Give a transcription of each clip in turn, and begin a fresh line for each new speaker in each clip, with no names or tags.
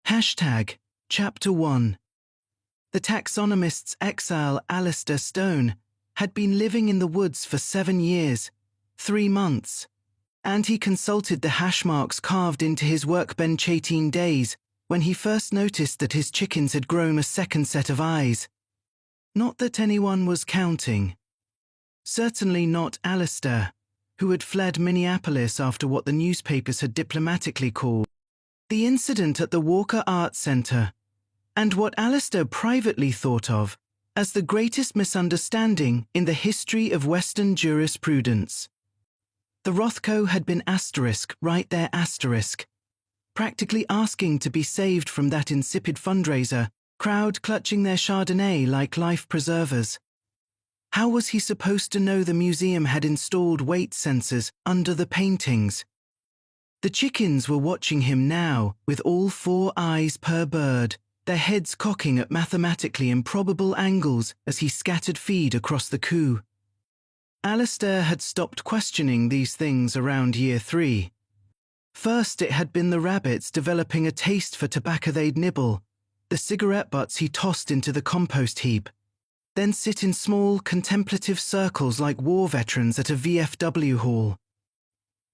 Hashtag Chapter 1. The taxonomist's exile Alistair Stone had been living in the woods for 7 years, 3 months, and he consulted the hash marks carved into his workbench 18 days when he first noticed that his chickens had grown a second set of eyes. Not that anyone was counting. Certainly not Alistair, who had fled Minneapolis after what the newspapers had diplomatically called the incident at the Walker Arts Center, and what Alistair privately thought of as the greatest misunderstanding in the history of Western jurisprudence. The Rothko had been asterisk, right there asterisk, practically asking to be saved from that insipid fundraiser, crowd clutching their Chardonnay like life preservers. How was he supposed to know the museum had installed weight sensors under the paintings? The chickens were watching him now, with all 4 eyes per bird, their heads cocking at mathematically improbable angles as he scattered feed across the coop. Alistair had stopped questioning these things around year 3. First it had been the rabbits developing a taste for tobacco they'd nibble, the cigarette butts he tossed into the compost heap, then sit in small, contemplative circles like war veterans at a VFW hall.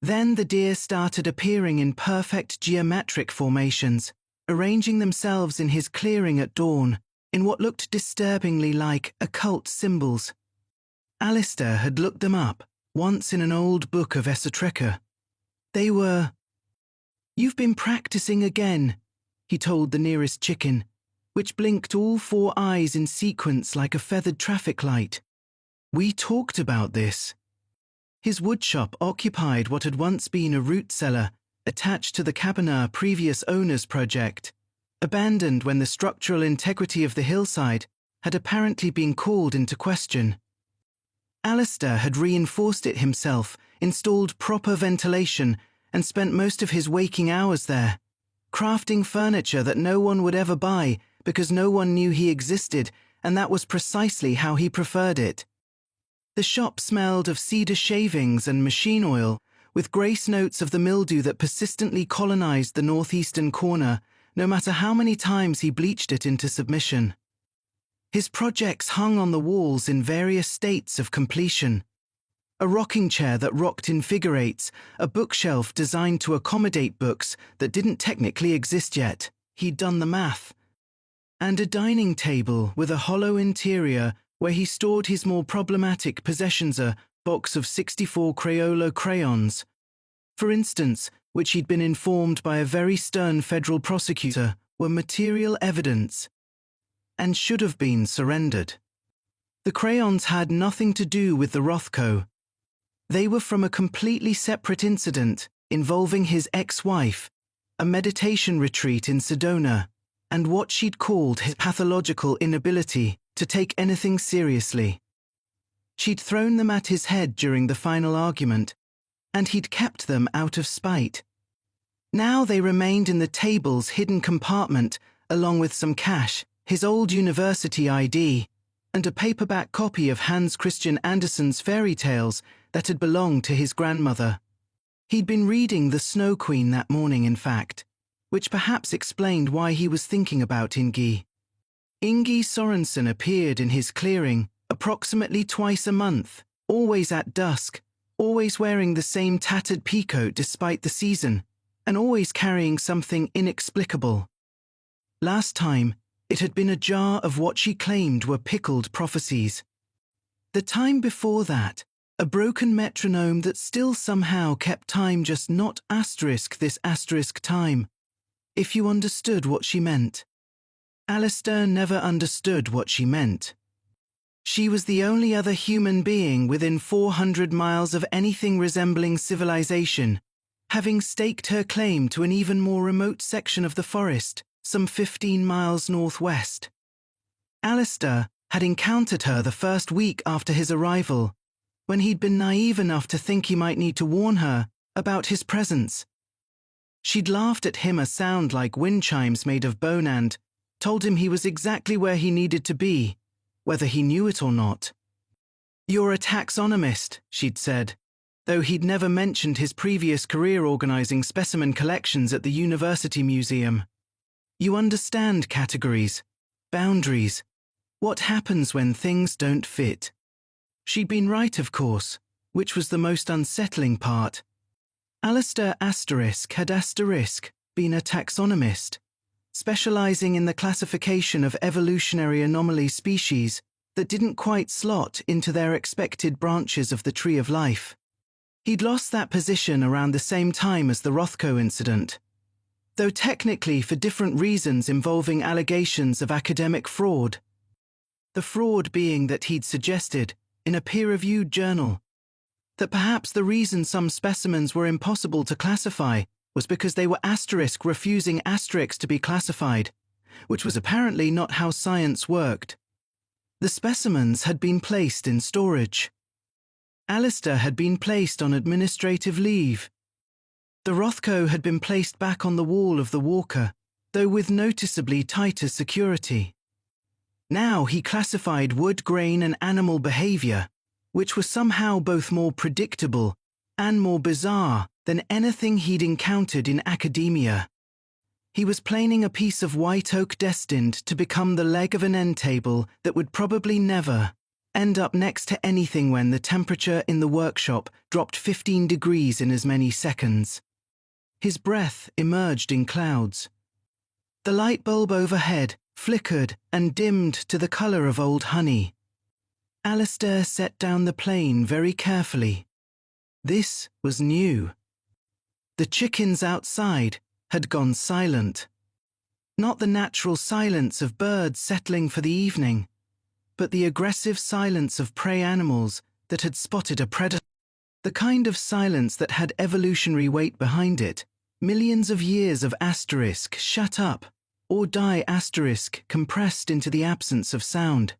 Then the deer started appearing in perfect geometric formations, arranging themselves in his clearing at dawn, in what looked disturbingly like occult symbols. Alistair had looked them up, once in an old book of esoterica. They were... "You've been practicing again," he told the nearest chicken, which blinked all 4 eyes in sequence like a feathered traffic light. "We talked about this." His woodshop occupied what had once been a root cellar attached to the Cabernet previous owner's project, abandoned when the structural integrity of the hillside had apparently been called into question. Alistair had reinforced it himself, installed proper ventilation, and spent most of his waking hours there, crafting furniture that no one would ever buy because no one knew he existed, and that was precisely how he preferred it. The shop smelled of cedar shavings and machine oil, with grace notes of the mildew that persistently colonized the northeastern corner, no matter how many times he bleached it into submission. His projects hung on the walls in various states of completion. A rocking chair that rocked in figure eights, a bookshelf designed to accommodate books that didn't technically exist yet, he'd done the math, and a dining table with a hollow interior where he stored his more problematic possessions, a box of 64 Crayola crayons, for instance, which he'd been informed by a very stern federal prosecutor were material evidence and should have been surrendered. The crayons had nothing to do with the Rothko. They were from a completely separate incident involving his ex-wife, a meditation retreat in Sedona, and what she'd called his pathological inability to take anything seriously. She'd thrown them at his head during the final argument, and he'd kept them out of spite. Now they remained in the table's hidden compartment, along with some cash, his old university ID, and a paperback copy of Hans Christian Andersen's fairy tales that had belonged to his grandmother. He'd been reading The Snow Queen that morning, in fact, which perhaps explained why he was thinking about Ingi. Ingi Sorensen appeared in his clearing approximately twice a month, always at dusk, always wearing the same tattered peacoat despite the season, and always carrying something inexplicable. Last time, it had been a jar of what she claimed were pickled prophecies. The time before that, a broken metronome that still somehow kept time, just not asterisk this asterisk time, if you understood what she meant. Alistair never understood what she meant. She was the only other human being within 400 miles of anything resembling civilization, having staked her claim to an even more remote section of the forest, some 15 miles northwest. Alistair had encountered her the first week after his arrival, when he'd been naive enough to think he might need to warn her about his presence. She'd laughed at him a sound like wind chimes made of bone and told him he was exactly where he needed to be, whether he knew it or not. "You're a taxonomist," she'd said, though he'd never mentioned his previous career organizing specimen collections at the University Museum. You understand categories, boundaries, what happens when things don't fit. She'd been right, of course, which was the most unsettling part. Alistair had been a taxonomist, specializing in the classification of evolutionary anomaly species that didn't quite slot into their expected branches of the tree of life. He'd lost that position around the same time as the Rothko incident, though technically for different reasons involving allegations of academic fraud. The fraud being that he'd suggested, in a peer-reviewed journal, that perhaps the reason some specimens were impossible to classify was because they were refusing asterisks to be classified, which was apparently not how science worked. The specimens had been placed in storage. Alistair had been placed on administrative leave. The Rothko had been placed back on the wall of the walker, though with noticeably tighter security. Now he classified wood grain and animal behavior, which was somehow both more predictable and more bizarre than anything he'd encountered in academia. He was planing a piece of white oak destined to become the leg of an end table that would probably never end up next to anything when the temperature in the workshop dropped 15 degrees in as many seconds. His breath emerged in clouds. The light bulb overhead flickered and dimmed to the color of old honey. Alistair set down the plane very carefully. This was new. The chickens outside had gone silent. Not the natural silence of birds settling for the evening, but the aggressive silence of prey animals that had spotted a predator. The kind of silence that had evolutionary weight behind it, millions of years of asterisk shut up, or die asterisk compressed into the absence of sound.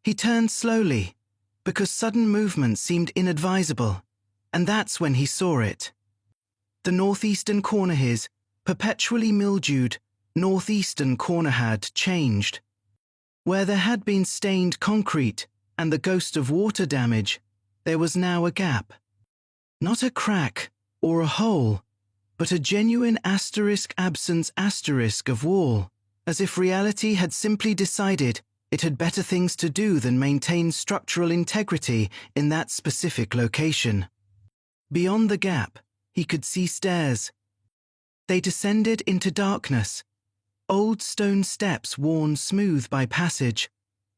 He turned slowly, because sudden movement seemed inadvisable, and that's when he saw it. The northeastern corner, his perpetually mildewed northeastern corner, had changed. Where there had been stained concrete and the ghost of water damage, there was now a gap. Not a crack or a hole, but a genuine absence of wall, as if reality had simply decided it had better things to do than maintain structural integrity in that specific location. Beyond the gap, he could see stairs. They descended into darkness, old stone steps worn smooth by passage,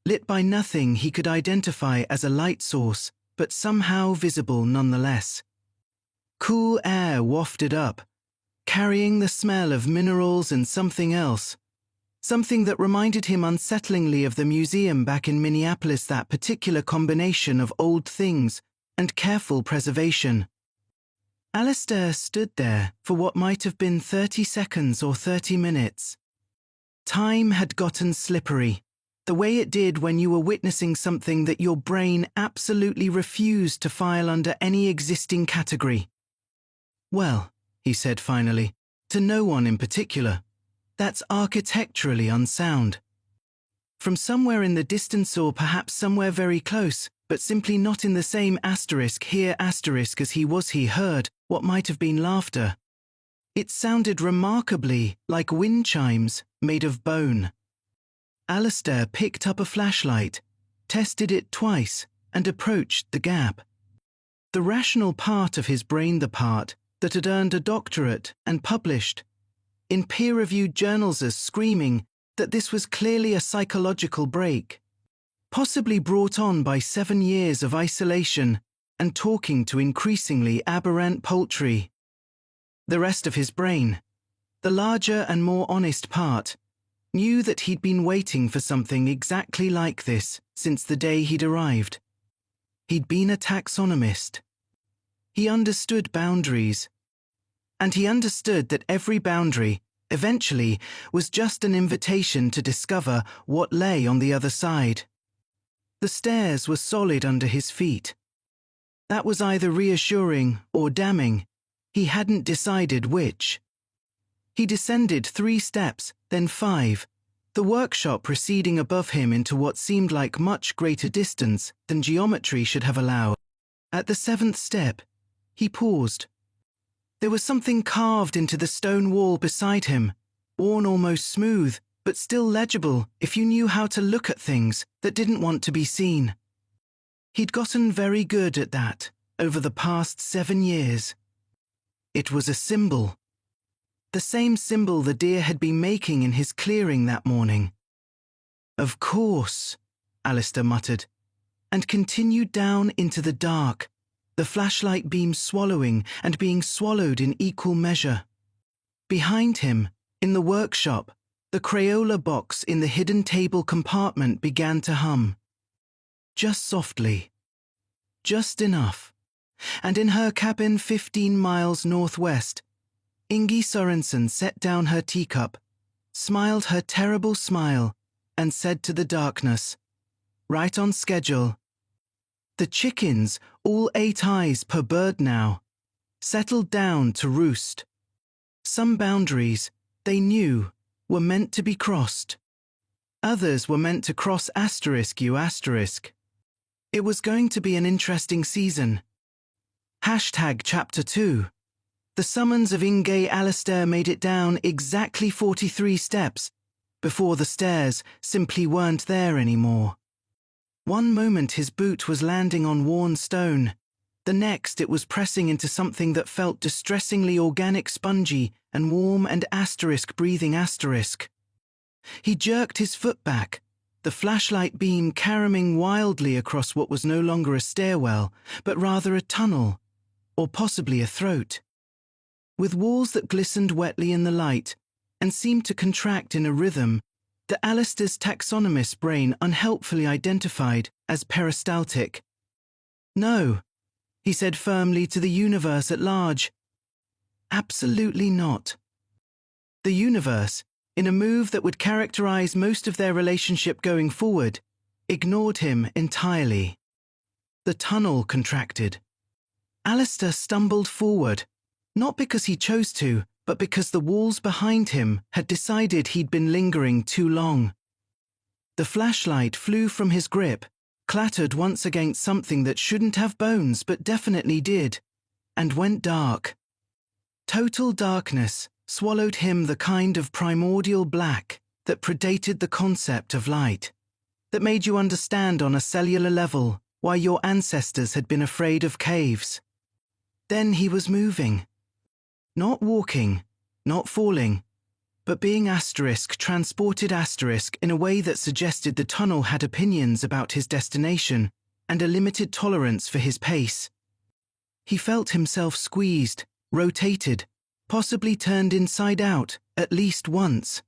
lit by nothing he could identify as a light source, but somehow visible nonetheless. Cool air wafted up, carrying the smell of minerals and something else, something that reminded him unsettlingly of the museum back in Minneapolis, that particular combination of old things and careful preservation. Alistair stood there for what might have been 30 seconds or 30 minutes. Time had gotten slippery, the way it did when you were witnessing something that your brain absolutely refused to file under any existing category. "Well," he said finally, to no one in particular, "that's architecturally unsound." From somewhere in the distance, or perhaps somewhere very close, but simply not in the same here as he heard what might have been laughter. It sounded remarkably like wind chimes made of bone. Alistair picked up a flashlight, tested it twice, and approached the gap. The rational part of his brain, the part that had earned a doctorate and published in peer-reviewed journals, as screaming that this was clearly a psychological break, possibly brought on by 7 years of isolation and talking to increasingly aberrant poultry. The rest of his brain, the larger and more honest part, knew that he'd been waiting for something exactly like this since the day he'd arrived. He'd been a taxonomist. He understood boundaries. And he understood that every boundary, eventually, was just an invitation to discover what lay on the other side. The stairs were solid under his feet. That was either reassuring or damning. He hadn't decided which. He descended 3 steps, then 5, the workshop receding above him into what seemed like much greater distance than geometry should have allowed. At the 7th step, he paused. There was something carved into the stone wall beside him, worn almost smooth, but still legible if you knew how to look at things that didn't want to be seen. He'd gotten very good at that over the past 7 years. It was a symbol. The same symbol the deer had been making in his clearing that morning. Of course, Alistair muttered, and continued down into the dark, the flashlight beam swallowing and being swallowed in equal measure. Behind him, in the workshop, the Crayola box in the hidden table compartment began to hum. Just softly. Just enough. And in her cabin 15 miles northwest, Ingi Sorensen set down her teacup, smiled her terrible smile, and said to the darkness, right on schedule. The chickens, all 8 eyes per bird now, settled down to roost. Some boundaries, they knew, were meant to be crossed. Others were meant to cross **U**. It was going to be an interesting season. Chapter 2. The summons of Inge Alistair made it down exactly 43 steps before the stairs simply weren't there anymore. One moment his boot was landing on worn stone, the next it was pressing into something that felt distressingly organic, spongy and warm and *breathing*. He jerked his foot back, the flashlight beam caroming wildly across what was no longer a stairwell, but rather a tunnel, or possibly a throat. With walls that glistened wetly in the light and seemed to contract in a rhythm that Alistair's taxonomist's brain unhelpfully identified as peristaltic. No, he said firmly to the universe at large. Absolutely not. The universe, in a move that would characterize most of their relationship going forward, ignored him entirely. The tunnel contracted. Alistair stumbled forward, not because he chose to, but because the walls behind him had decided he'd been lingering too long. The flashlight flew from his grip, clattered once against something that shouldn't have bones but definitely did, and went dark. Total darkness swallowed him, the kind of primordial black that predated the concept of light, that made you understand on a cellular level why your ancestors had been afraid of caves. Then he was moving. Not walking, not falling, but being transported in a way that suggested the tunnel had opinions about his destination and a limited tolerance for his pace. He felt himself squeezed, rotated, possibly turned inside out at least once,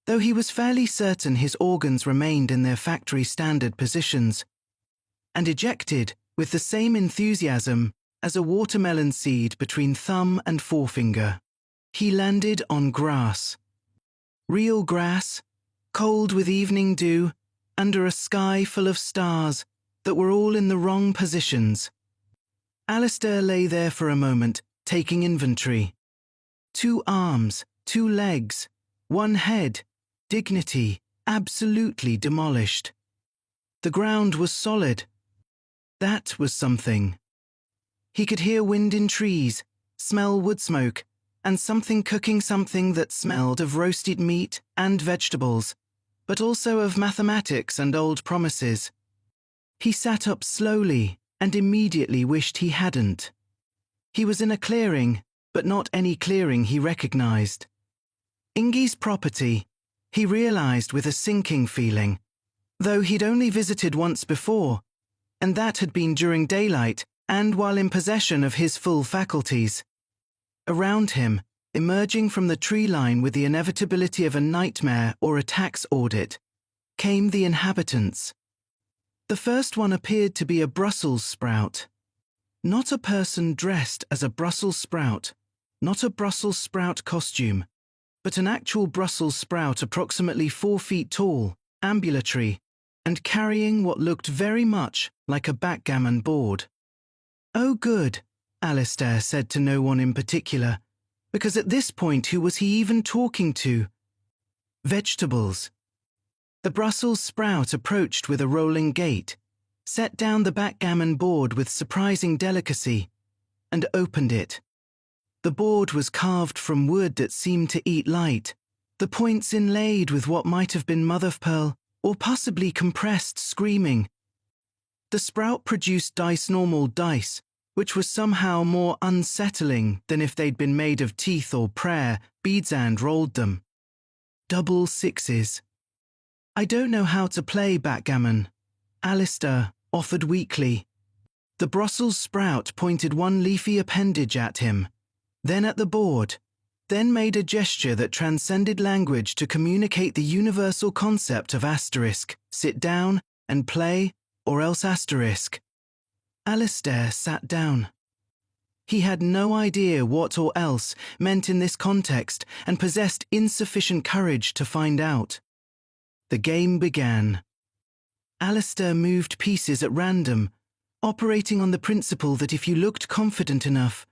though he was fairly certain his organs remained in their factory standard positions, and ejected with the same enthusiasm as a watermelon seed between thumb and forefinger. He landed on grass. Real grass, cold with evening dew, under a sky full of stars that were all in the wrong positions. Alistair lay there for a moment, taking inventory. 2 arms, 2 legs, 1 head, dignity absolutely demolished. The ground was solid. That was something. He could hear wind in trees, smell wood smoke, and something cooking, something that smelled of roasted meat and vegetables, but also of mathematics and old promises. He sat up slowly and immediately wished he hadn't. He was in a clearing, but not any clearing he recognized. Ingi's property, he realized with a sinking feeling, though he'd only visited once before, and that had been during daylight and while in possession of his full faculties. Around him, emerging from the tree line with the inevitability of a nightmare or a tax audit, came the inhabitants. The first one appeared to be a Brussels sprout. Not a person dressed as a Brussels sprout, not a Brussels sprout costume, but an actual Brussels sprout approximately 4 feet tall, ambulatory, and carrying what looked very much like a backgammon board. Oh good, Alistair said to no one in particular, because at this point who was he even talking to? Vegetables. The Brussels sprout approached with a rolling gait, set down the backgammon board with surprising delicacy, and opened it. The board was carved from wood that seemed to eat light, the points inlaid with what might have been mother-of-pearl or possibly compressed screaming. The sprout produced dice-normal dice, which was somehow more unsettling than if they'd been made of teeth or prayer, beads and rolled them. Double sixes. I don't know how to play backgammon, Alistair offered weakly. The Brussels sprout pointed one leafy appendage at him, then at the board, then made a gesture that transcended language to communicate the universal concept of asterisk, sit down and play, or else asterisk. Alistair sat down. He had no idea what or else meant in this context and possessed insufficient courage to find out. The game began. Alistair moved pieces at random, operating on the principle that if you looked confident enough,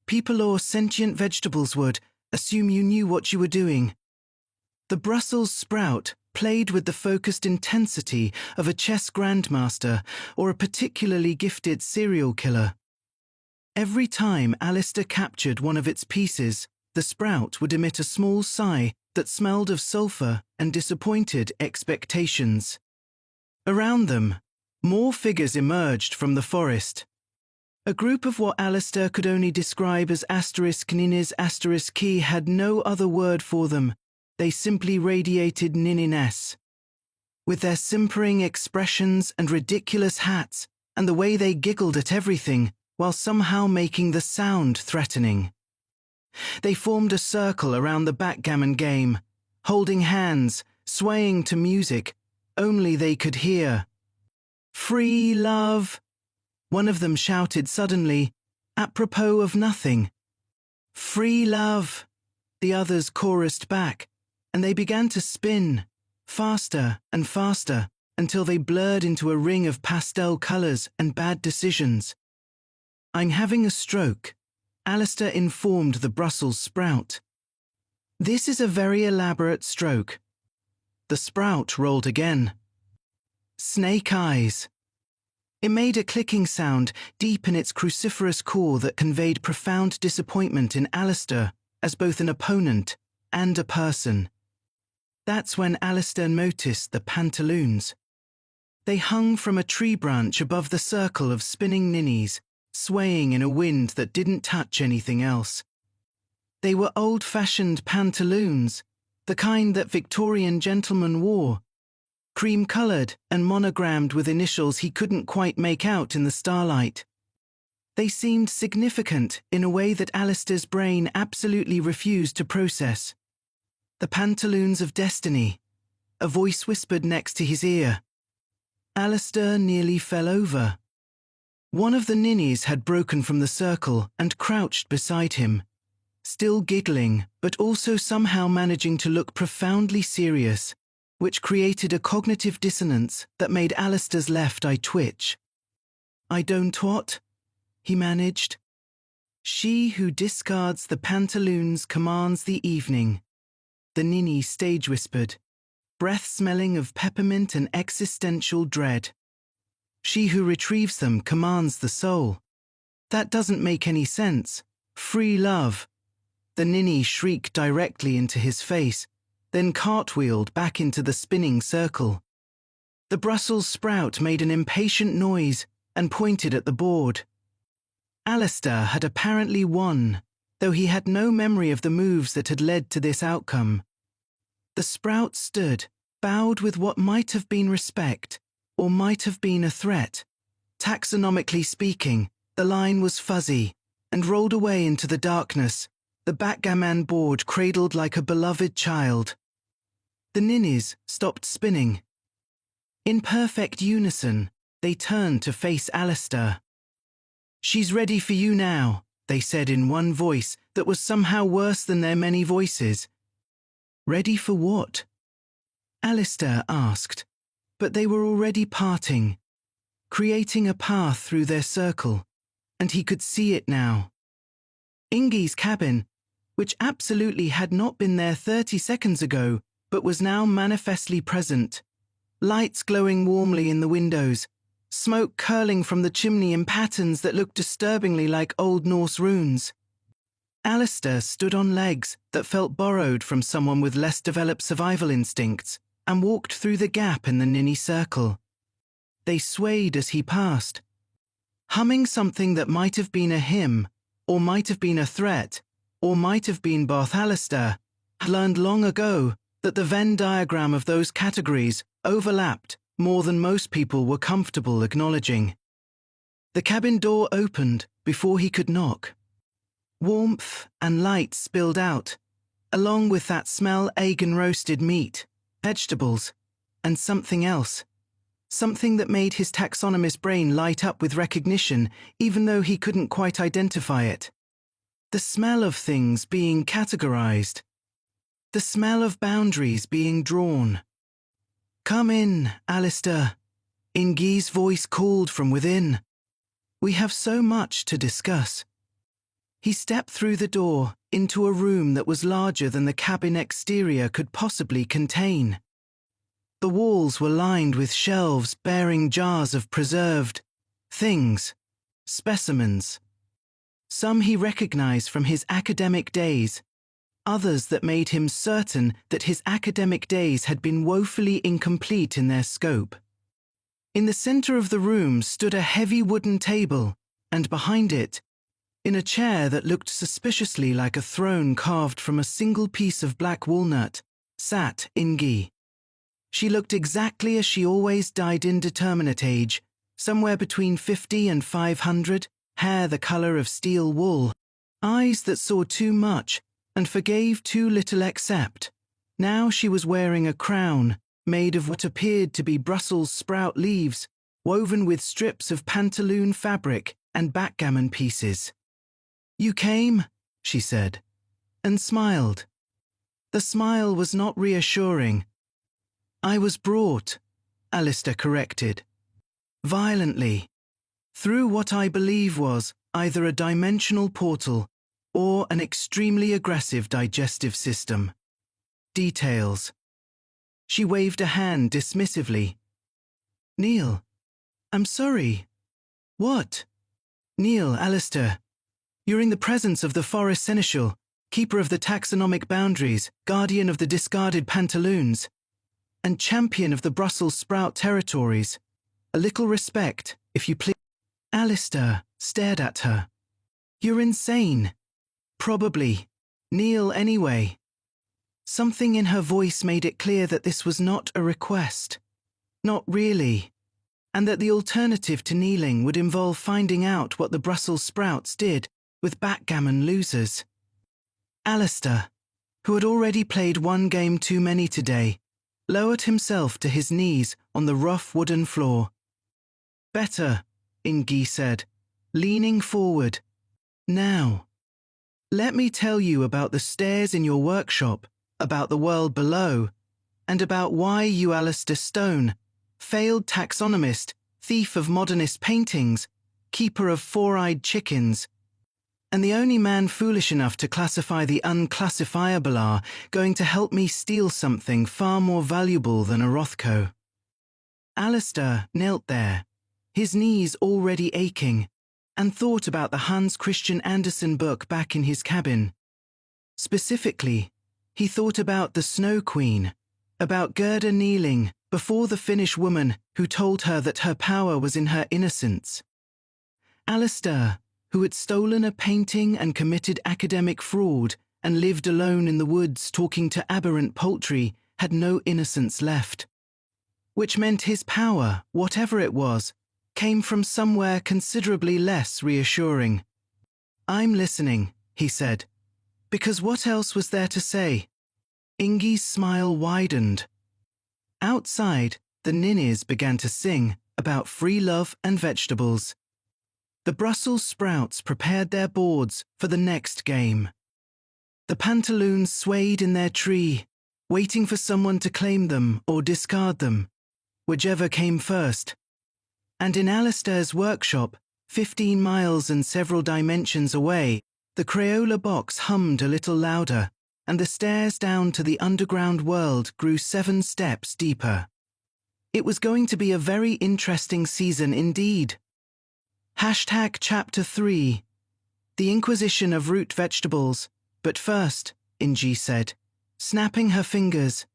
people or sentient vegetables would assume you knew what you were doing. The Brussels sprout played with the focused intensity of a chess grandmaster or a particularly gifted serial killer. Every time Alistair captured one of its pieces, the sprout would emit a small sigh that smelled of sulphur and disappointed expectations. Around them, more figures emerged from the forest. A group of what Alistair could only describe as asterisk ninnies asterisk key had no other word for them. They simply radiated ninniness. With their simpering expressions and ridiculous hats, and the way they giggled at everything, while somehow making the sound threatening. They formed a circle around the backgammon game, holding hands, swaying to music, only they could hear. "Free love!" one of them shouted suddenly, apropos of nothing. "Free love!" the others chorused back, and they began to spin, faster and faster, until they blurred into a ring of pastel colours and bad decisions. "I'm having a stroke," Alistair informed the Brussels sprout. "This is a very elaborate stroke." The sprout rolled again. "Snake eyes." It made a clicking sound deep in its cruciferous core that conveyed profound disappointment in Alistair as both an opponent and a person. That's when Alistair noticed the pantaloons. They hung from a tree branch above the circle of spinning ninnies, swaying in a wind that didn't touch anything else. They were old-fashioned pantaloons, the kind that Victorian gentlemen wore, cream-coloured and monogrammed with initials he couldn't quite make out in the starlight. They seemed significant in a way that Alistair's brain absolutely refused to process. "The pantaloons of destiny," a voice whispered next to his ear. Alistair nearly fell over. One of the ninnies had broken from the circle and crouched beside him, still giggling but also somehow managing to look profoundly serious, which created a cognitive dissonance that made Alistair's left eye twitch. "I don't what?" he managed. "She who discards the pantaloons commands the evening," the ninny stage whispered, breath smelling of peppermint and existential dread. "She who retrieves them commands the soul." "That doesn't make any sense. Free love." The ninny shrieked directly into his face, then cartwheeled back into the spinning circle. The Brussels sprout made an impatient noise and pointed at the board. Alistair had apparently won, though he had no memory of the moves that had led to this outcome. The sprout stood, bowed with what might have been respect, or might have been a threat. Taxonomically speaking, the line was fuzzy, and rolled away into the darkness, the backgammon board cradled like a beloved child. The ninnies stopped spinning. In perfect unison, they turned to face Alistair. "She's ready for you now," they said in one voice that was somehow worse than their many voices. "Ready for what?" Alistair asked, but they were already parting, creating a path through their circle, and he could see it now. Ingi's cabin, which absolutely had not been there 30 seconds ago, but was now manifestly present. Lights glowing warmly in the windows, smoke curling from the chimney in patterns that looked disturbingly like Old Norse runes. Alistair stood on legs that felt borrowed from someone with less developed survival instincts and walked through the gap in the ninny circle. They swayed as he passed, humming something that might have been a hymn, or might have been a threat, or might have been Bath. Alistair had learned long ago that the Venn diagram of those categories overlapped more than most people were comfortable acknowledging. The cabin door opened before he could knock. Warmth and light spilled out, along with that smell of egg and roasted meat, vegetables, and something else. Something that made his taxonomist brain light up with recognition, even though he couldn't quite identify it. The smell of things being categorized. The smell of boundaries being drawn. "Come in, Alistair," Ingi's voice called from within. "We have so much to discuss." He stepped through the door into a room that was larger than the cabin exterior could possibly contain. The walls were lined with shelves bearing jars of preserved things, specimens. Some he recognized from his academic days, others that made him certain that his academic days had been woefully incomplete in their scope. In the center of the room stood a heavy wooden table, and behind it, in a chair that looked suspiciously like a throne carved from a single piece of black walnut, sat Ingi. She looked exactly as she always died, indeterminate age, somewhere between 50 and 500, hair the color of steel wool, eyes that saw too much and forgave too little except. Now she was wearing a crown made of what appeared to be Brussels sprout leaves, woven with strips of pantaloon fabric and backgammon pieces. "You came," she said, and smiled. The smile was not reassuring. "I was brought," Alistair corrected, violently, through what I believe was either a dimensional portal or an extremely aggressive digestive system. Details. She waved a hand dismissively. "Neil, I'm sorry." "What?" "Neil, Alistair, you're in the presence of the forest seneschal, keeper of the taxonomic boundaries, guardian of the discarded pantaloons, and champion of the Brussels sprout territories. A little respect, if you please." Alistair stared at her. "You're insane." "Probably. Neil, anyway." Something in her voice made it clear that this was not a request. Not really. And that the alternative to kneeling would involve finding out what the Brussels sprouts did with backgammon losers. Alistair, who had already played one game too many today, lowered himself to his knees on the rough wooden floor. "Better," Ingi said, leaning forward. "Now, let me tell you about the stairs in your workshop, about the world below, and about why you, Alistair Stone, failed taxonomist, thief of modernist paintings, keeper of four-eyed chickens, and the only man foolish enough to classify the unclassifiable, are going to help me steal something far more valuable than a Rothko." Alistair knelt there, his knees already aching, and thought about the Hans Christian Andersen book back in his cabin. Specifically, he thought about the Snow Queen, about Gerda kneeling before the Finnish woman who told her that her power was in her innocence. Alistair, who had stolen a painting and committed academic fraud and lived alone in the woods talking to aberrant poultry, had no innocence left. Which meant his power, whatever it was, came from somewhere considerably less reassuring. "I'm listening," he said, because what else was there to say? Ingi's smile widened. Outside, the ninnies began to sing about free love and vegetables. The Brussels sprouts prepared their boards for the next game. The pantaloons swayed in their tree, waiting for someone to claim them or discard them, whichever came first. And in Alistair's workshop, 15 miles and several dimensions away, the Crayola box hummed a little louder, and the stairs down to the underground world grew 7 steps deeper. It was going to be a very interesting season indeed. #Chapter 3. The Inquisition of root vegetables. But first, Inji said, snapping her fingers,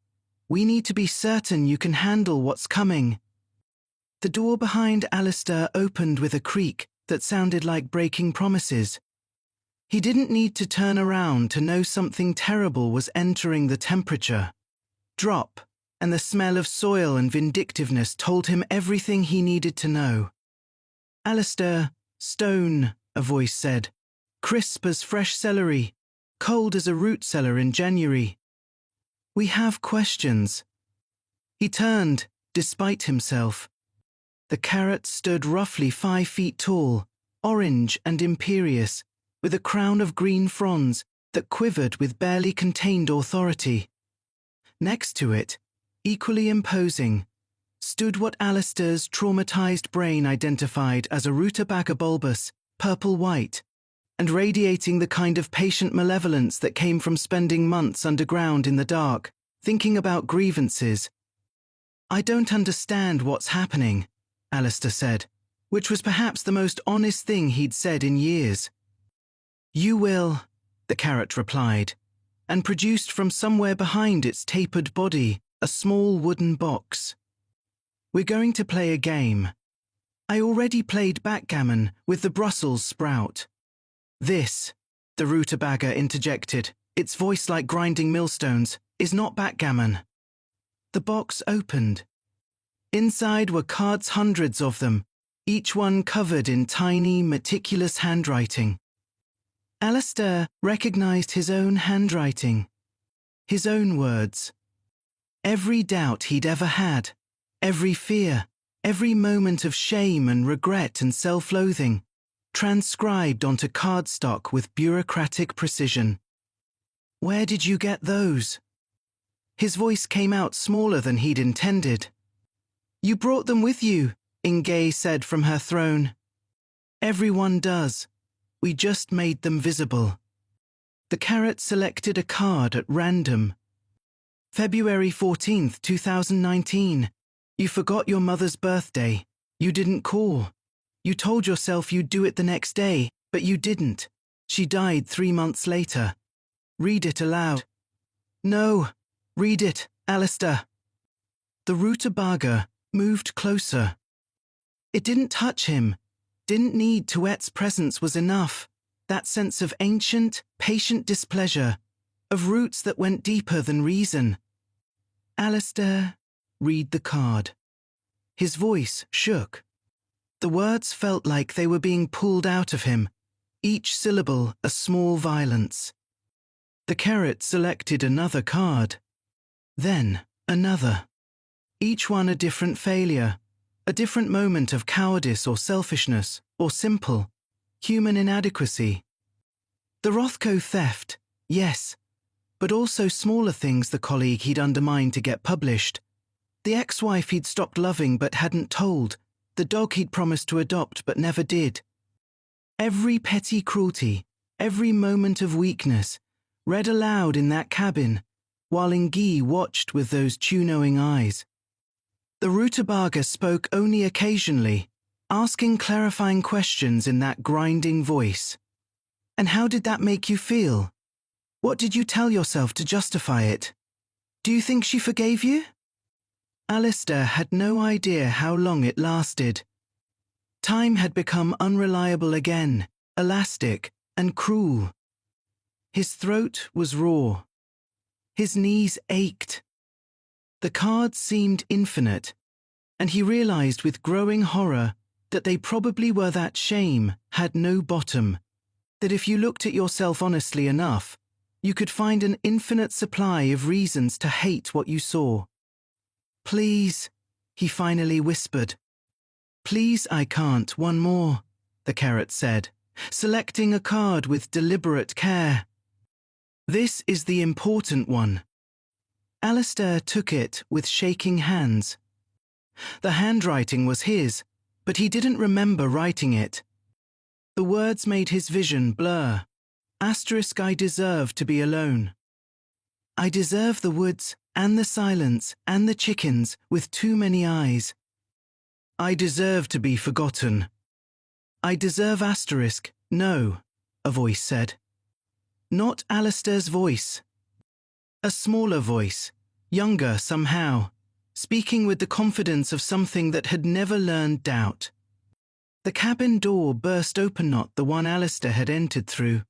we need to be certain you can handle what's coming. The door behind Alistair opened with a creak that sounded like breaking promises. He didn't need to turn around to know something terrible was entering the temperature. Drop, and the smell of soil and vindictiveness told him everything he needed to know. Alistair, stone, a voice said, crisp as fresh celery, cold as a root cellar in January. We have questions. He turned, despite himself. The carrot stood roughly 5 feet tall, orange and imperious, with a crown of green fronds that quivered with barely contained authority. Next to it, equally imposing, stood what Alistair's traumatized brain identified as a rutabaga bulbous, purple-white, and radiating the kind of patient malevolence that came from spending months underground in the dark, thinking about grievances. I don't understand what's happening, Alistair said, which was perhaps the most honest thing he'd said in years. You will, the carrot replied, and produced from somewhere behind its tapered body a small wooden box. We're going to play a game. I already played backgammon with the Brussels sprout. This, the rutabaga interjected, its voice like grinding millstones, is not backgammon. The box opened. Inside were cards, hundreds of them, each one covered in tiny, meticulous handwriting. Alistair recognized his own handwriting, his own words. Every doubt he'd ever had, every fear, every moment of shame and regret and self-loathing, transcribed onto cardstock with bureaucratic precision. Where did you get those? His voice came out smaller than he'd intended. You brought them with you, Ingay said from her throne. Everyone does. We just made them visible. The carrot selected a card at random. February 14th, 2019. You forgot your mother's birthday. You didn't call. You told yourself you'd do it the next day, but you didn't. She died 3 months later. Read it aloud. No, read it, Alistair. The rutabaga moved closer. It didn't touch him. Didn't need Touette's presence was enough. That sense of ancient, patient displeasure, of roots that went deeper than reason. Alistair, read the card. His voice shook. The words felt like they were being pulled out of him, each syllable a small violence. The carrot selected another card. Then another. Each one a different failure, a different moment of cowardice or selfishness, or simple, human inadequacy. The Rothko theft, yes, but also smaller things the colleague he'd undermined to get published. The ex-wife he'd stopped loving but hadn't told, the dog he'd promised to adopt but never did. Every petty cruelty, every moment of weakness, read aloud in that cabin, while Nguy watched with those tune-knowing eyes. The rutabaga spoke only occasionally, asking clarifying questions in that grinding voice. And how did that make you feel? What did you tell yourself to justify it? Do you think she forgave you? Alistair had no idea how long it lasted. Time had become unreliable again, elastic and cruel. His throat was raw. His knees ached. The cards seemed infinite, and he realized with growing horror that they probably were that shame had no bottom, that if you looked at yourself honestly enough, you could find an infinite supply of reasons to hate what you saw. Please, he finally whispered. Please, I can't, one more, the carrot said, selecting a card with deliberate care. This is the important one. Alistair took it with shaking hands. The handwriting was his, but he didn't remember writing it. The words made his vision blur. Asterisk, I deserve to be alone. I deserve the woods and the silence and the chickens with too many eyes. I deserve to be forgotten. I deserve asterisk, no, a voice said. Not Alistair's voice. A smaller voice, younger somehow, speaking with the confidence of something that had never learned doubt. The cabin door burst open, not the one Alistair had entered through,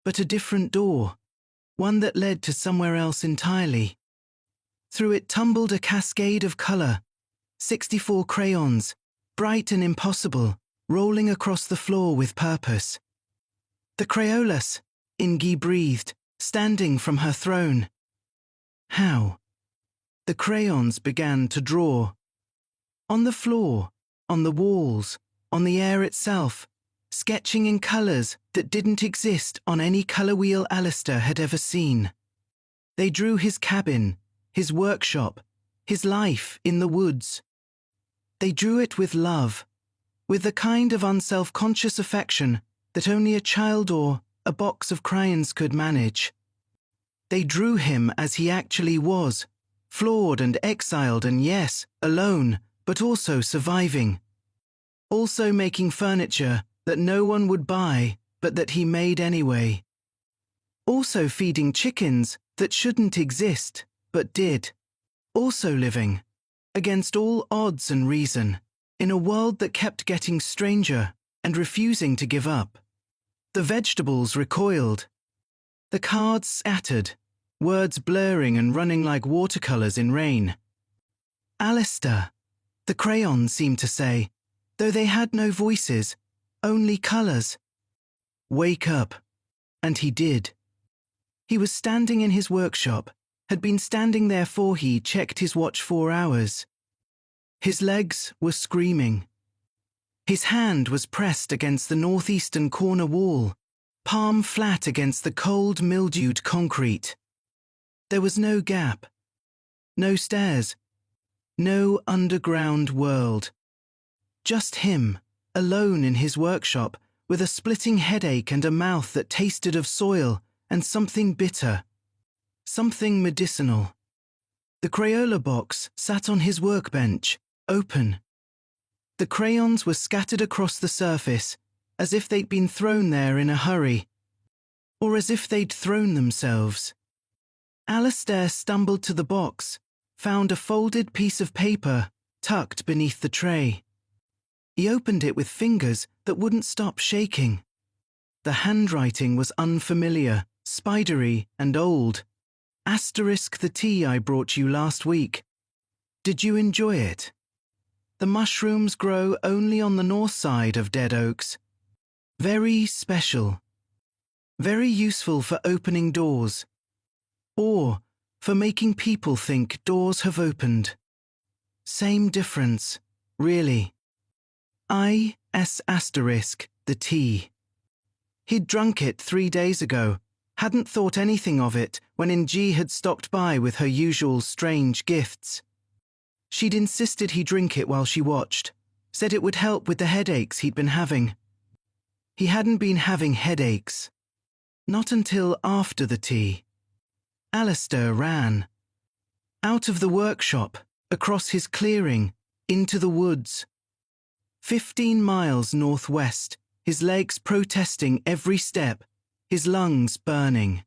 but a different door, one that led to somewhere else entirely. Through it tumbled a cascade of colour, 64 crayons, bright and impossible, rolling across the floor with purpose. The Crayolas, Ingi breathed, standing from her throne. How? The crayons began to draw. On the floor, on the walls, on the air itself, sketching in colours that didn't exist on any colour wheel Alistair had ever seen. They drew his cabin, his workshop, his life in the woods. They drew it with love, with the kind of unself-conscious affection that only a child or a box of crayons could manage. They drew him as he actually was, flawed and exiled and yes, alone, but also surviving. Also making furniture that no one would buy, but that he made anyway. Also feeding chickens that shouldn't exist, but did. Also living, against all odds and reason, in a world that kept getting stranger and refusing to give up. The vegetables recoiled. The cards scattered, words blurring and running like watercolours in rain. Alistair, the crayons seemed to say, though they had no voices, only colours. Wake up. And he did. He was standing in his workshop, had been standing there for he checked his watch 4 hours. His legs were screaming. His hand was pressed against the northeastern corner wall, palm flat against the cold, mildewed concrete. There was no gap, no stairs, no underground world. Just him, alone in his workshop, with a splitting headache and a mouth that tasted of soil and something bitter, something medicinal. The Crayola box sat on his workbench, open. The crayons were scattered across the surface, as if they'd been thrown there in a hurry, or as if they'd thrown themselves. Alistair stumbled to the box, found a folded piece of paper tucked beneath the tray. He opened it with fingers that wouldn't stop shaking. The handwriting was unfamiliar, spidery and old. Asterisk the tea I brought you last week. Did you enjoy it? The mushrooms grow only on the north side of dead oaks. Very special. Very useful for opening doors. Or for making people think doors have opened. Same difference, really. I.S. asterisk the tea. He'd drunk it 3 days ago, hadn't thought anything of it when Ng had stopped by with her usual strange gifts. She'd insisted he drink it while she watched, said it would help with the headaches he'd been having. He hadn't been having headaches. Not until after the tea. Alistair ran. Out of the workshop, across his clearing, into the woods. 15 miles northwest, his legs protesting every step, his lungs burning.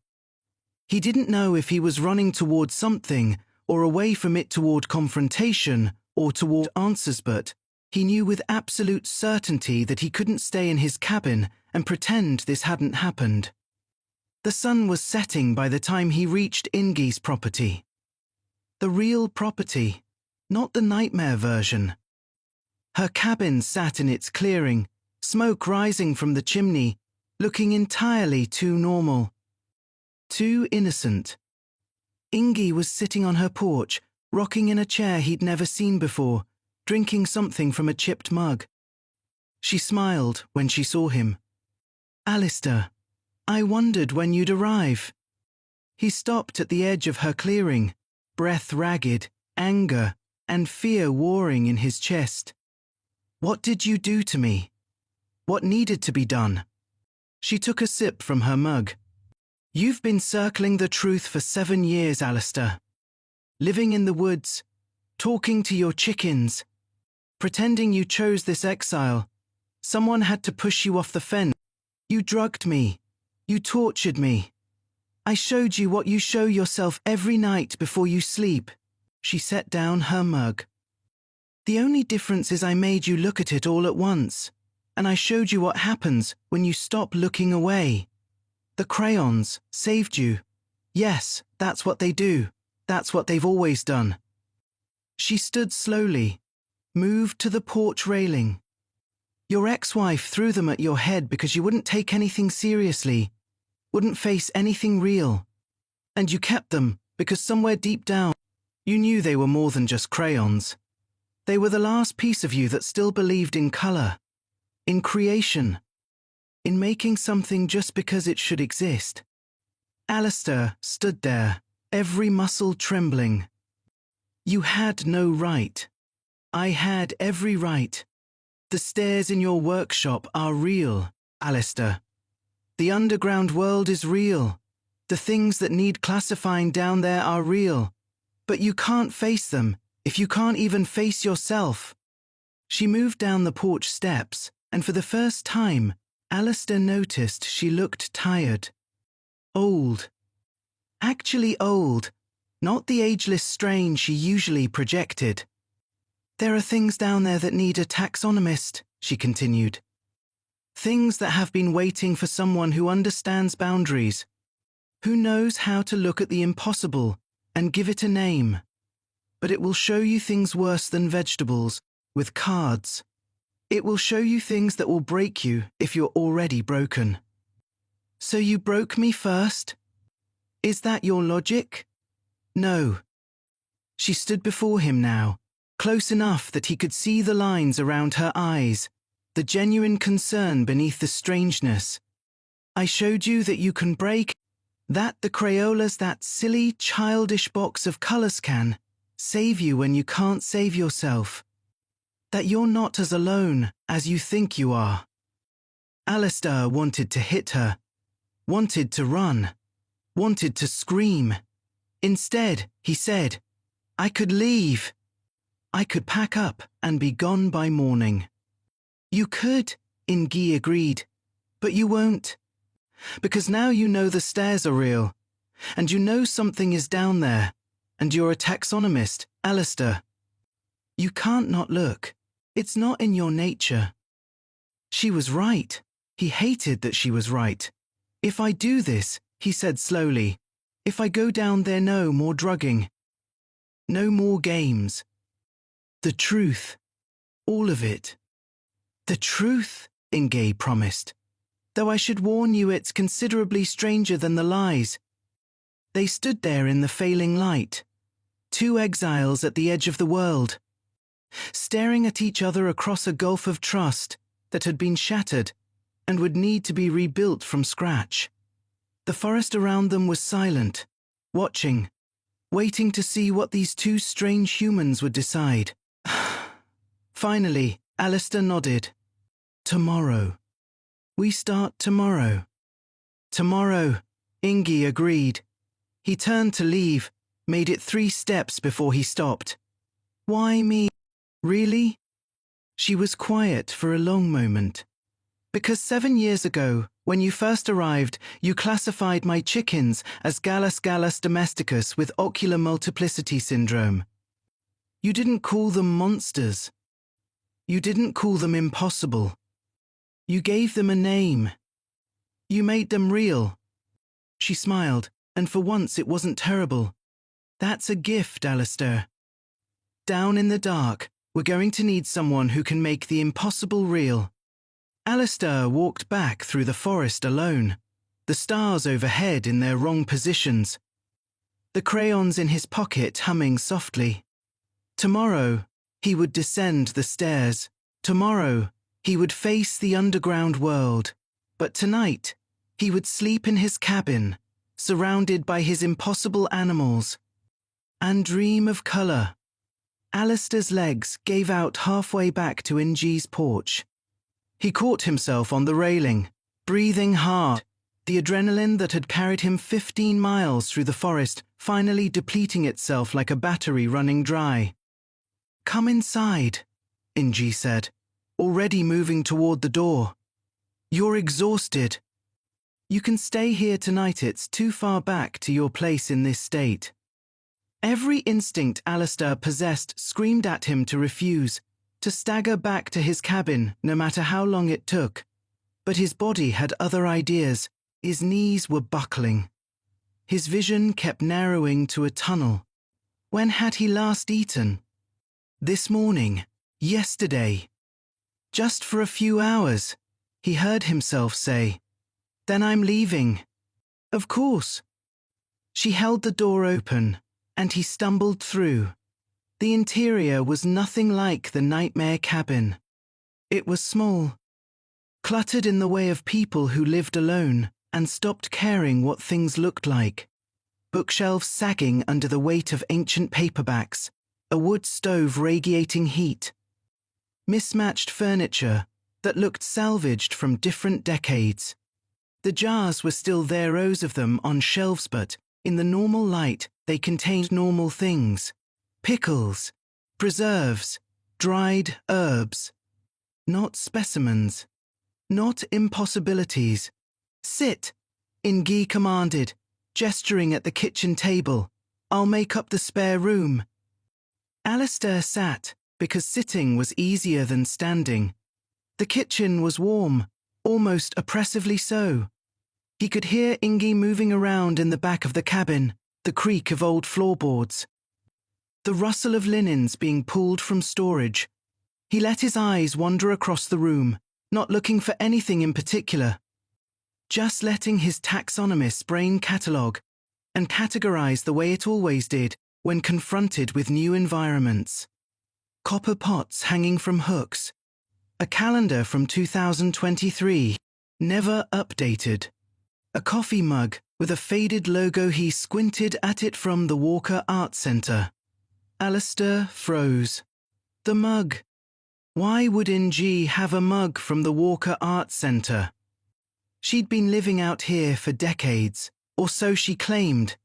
He didn't know if he was running toward something or away from it toward confrontation or toward answers, but he knew with absolute certainty that he couldn't stay in his cabin and pretend this hadn't happened. The sun was setting by the time he reached Ingi's property. The real property, not the nightmare version. Her cabin sat in its clearing, smoke rising from the chimney, looking entirely too normal. Too innocent. Ingi was sitting on her porch, rocking in a chair he'd never seen before, drinking something from a chipped mug. She smiled when she saw him. Alistair, I wondered when you'd arrive. He stopped at the edge of her clearing, breath ragged, anger and fear warring in his chest. What did you do to me? What needed to be done? She took a sip from her mug. You've been circling the truth for 7 years, Alistair. Living in the woods, talking to your chickens, pretending you chose this exile. Someone had to push you off the fence. You drugged me, You tortured me. I showed you what you show yourself every night before you sleep. She set down her mug. The only difference is I made you look at it all at once, and I showed you what happens when you stop looking away. The crayons saved you. Yes, that's what they do. That's what they've always done. She stood slowly, moved to the porch railing. Your ex-wife threw them at your head because you wouldn't take anything seriously, wouldn't face anything real. And you kept them because somewhere deep down, you knew they were more than just crayons. They were the last piece of you that still believed in color, in creation, in making something just because it should exist. Alistair stood there, every muscle trembling. You had no right. I had every right. The stairs in your workshop are real, Alistair. The underground world is real. The things that need classifying down there are real. But you can't face them if you can't even face yourself. She moved down the porch steps, and for the first time, Alistair noticed she looked tired. Old. Actually old, not the ageless strain she usually projected. There are things down there that need a taxonomist, she continued. Things that have been waiting for someone who understands boundaries, who knows how to look at the impossible and give it a name. But it will show you things worse than vegetables, with cards. It will show you things that will break you if you're already broken. So you broke me first? Is that your logic? No. She stood before him now, close enough that he could see the lines around her eyes, the genuine concern beneath the strangeness. I showed you that you can break, that the Crayolas, that silly, childish box of colors can save you when you can't save yourself. That you're not as alone as you think you are. Alistair wanted to hit her, wanted to run, wanted to scream. Instead, he said, I could leave. I could pack up and be gone by morning. You could, Ingi agreed, but you won't. Because now you know the stairs are real, and you know something is down there, and you're a taxonomist, Alistair. You can't not look. It's not in your nature. She was right. He hated that she was right. If I do this, he said slowly, if I go down there, no more drugging. No more games. The truth. All of it. The truth, Inge promised. Though I should warn you it's considerably stranger than the lies. They stood there in the failing light, two exiles at the edge of the world, staring at each other across a gulf of trust that had been shattered and would need to be rebuilt from scratch. The forest around them was silent, watching, waiting to see what these two strange humans would decide. Finally, Alistair nodded. Tomorrow. We start tomorrow. Tomorrow, Ingi agreed. He turned to leave, made it 3 steps before he stopped. Why me? Really? She was quiet for a long moment. Because 7 years ago, when you first arrived, you classified my chickens as Gallus domesticus with ocular multiplicity syndrome. You didn't call them monsters. You didn't call them impossible. You gave them a name. You made them real. She smiled, and for once it wasn't terrible. That's a gift, Alistair. Down in the dark, we're going to need someone who can make the impossible real. Alistair walked back through the forest alone, the stars overhead in their wrong positions, the crayons in his pocket humming softly. Tomorrow, he would descend the stairs. Tomorrow, he would face the underground world. But tonight, he would sleep in his cabin, surrounded by his impossible animals, and dream of colour. Alistair's legs gave out halfway back to Ingi's porch. He caught himself on the railing, breathing hard, the adrenaline that had carried him 15 miles through the forest finally depleting itself like a battery running dry. Come inside, Ingi said, already moving toward the door. You're exhausted. You can stay here tonight, it's too far back to your place in this state. Every instinct Alistair possessed screamed at him to refuse, to stagger back to his cabin no matter how long it took. But his body had other ideas, his knees were buckling. His vision kept narrowing to a tunnel. When had he last eaten? This morning. Yesterday. Just for a few hours, he heard himself say. Then I'm leaving. Of course. She held the door open, and he stumbled through. The interior was nothing like the nightmare cabin. It was small, cluttered in the way of people who lived alone and stopped caring what things looked like. Bookshelves sagging under the weight of ancient paperbacks, a wood stove radiating heat. Mismatched furniture that looked salvaged from different decades. The jars were still there, rows of them on shelves, but in the normal light they contained normal things. Pickles, preserves, dried herbs. Not specimens. Not impossibilities. Sit, Ingi commanded, gesturing at the kitchen table. I'll make up the spare room. Alistair sat, because sitting was easier than standing. The kitchen was warm, almost oppressively so. He could hear Ingi moving around in the back of the cabin, the creak of old floorboards, the rustle of linens being pulled from storage. He let his eyes wander across the room, not looking for anything in particular, just letting his taxonomist's brain catalogue and categorize the way it always did when confronted with new environments. Copper pots hanging from hooks, a calendar from 2023, never updated, a coffee mug with a faded logo. He squinted at it from the Walker Art Centre. Alistair froze. The mug. Why would Ng have a mug from the Walker Art Centre? She'd been living out here for decades, or so she claimed.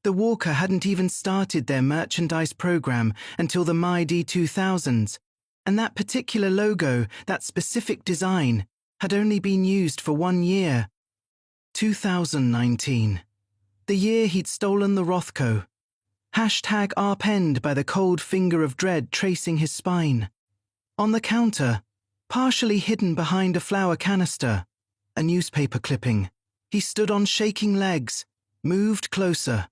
The Walker hadn't even started their merchandise program until the MID 2000s, and that particular logo, that specific design, had only been used for 1 year. 2019. The year he'd stolen the Rothko. Hashtag #ARPEND by the cold finger of dread tracing his spine. On the counter, partially hidden behind a flour canister, a newspaper clipping, he stood on shaking legs, moved closer.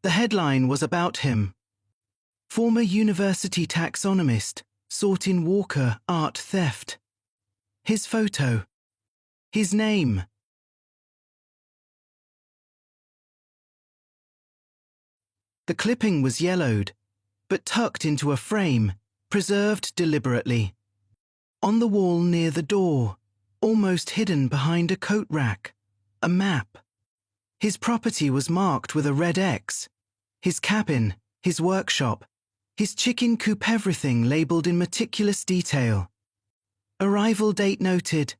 The headline was about him. Former university taxonomist sought in Walker art theft. His photo. His name. The clipping was yellowed, but tucked into a frame, preserved deliberately. On the wall near the door, almost hidden behind a coat rack, a map. His property was marked with a red X. His cabin, his workshop, his chicken coop, everything labelled in meticulous detail. Arrival date noted,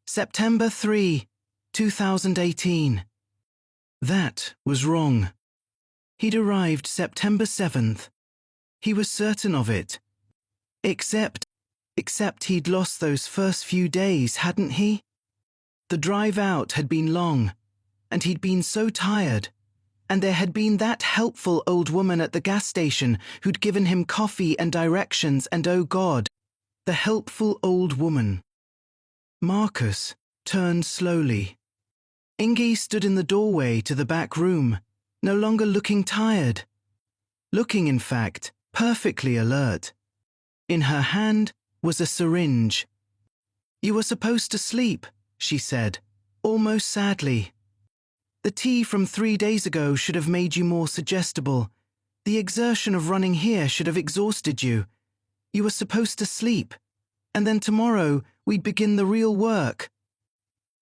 September 3, 2018. That was wrong. He'd arrived September 7th. He was certain of it. Except he'd lost those first few days, hadn't he? The drive out had been long, and he'd been so tired, and there had been that helpful old woman at the gas station who'd given him coffee and directions, and oh God, the helpful old woman. Marcus turned slowly. Ingi stood in the doorway to the back room, no longer looking tired. Looking, in fact, perfectly alert. In her hand was a syringe. You were supposed to sleep, she said, almost sadly. The tea from 3 days ago should have made you more suggestible. The exertion of running here should have exhausted you. You were supposed to sleep, and then tomorrow we'd begin the real work.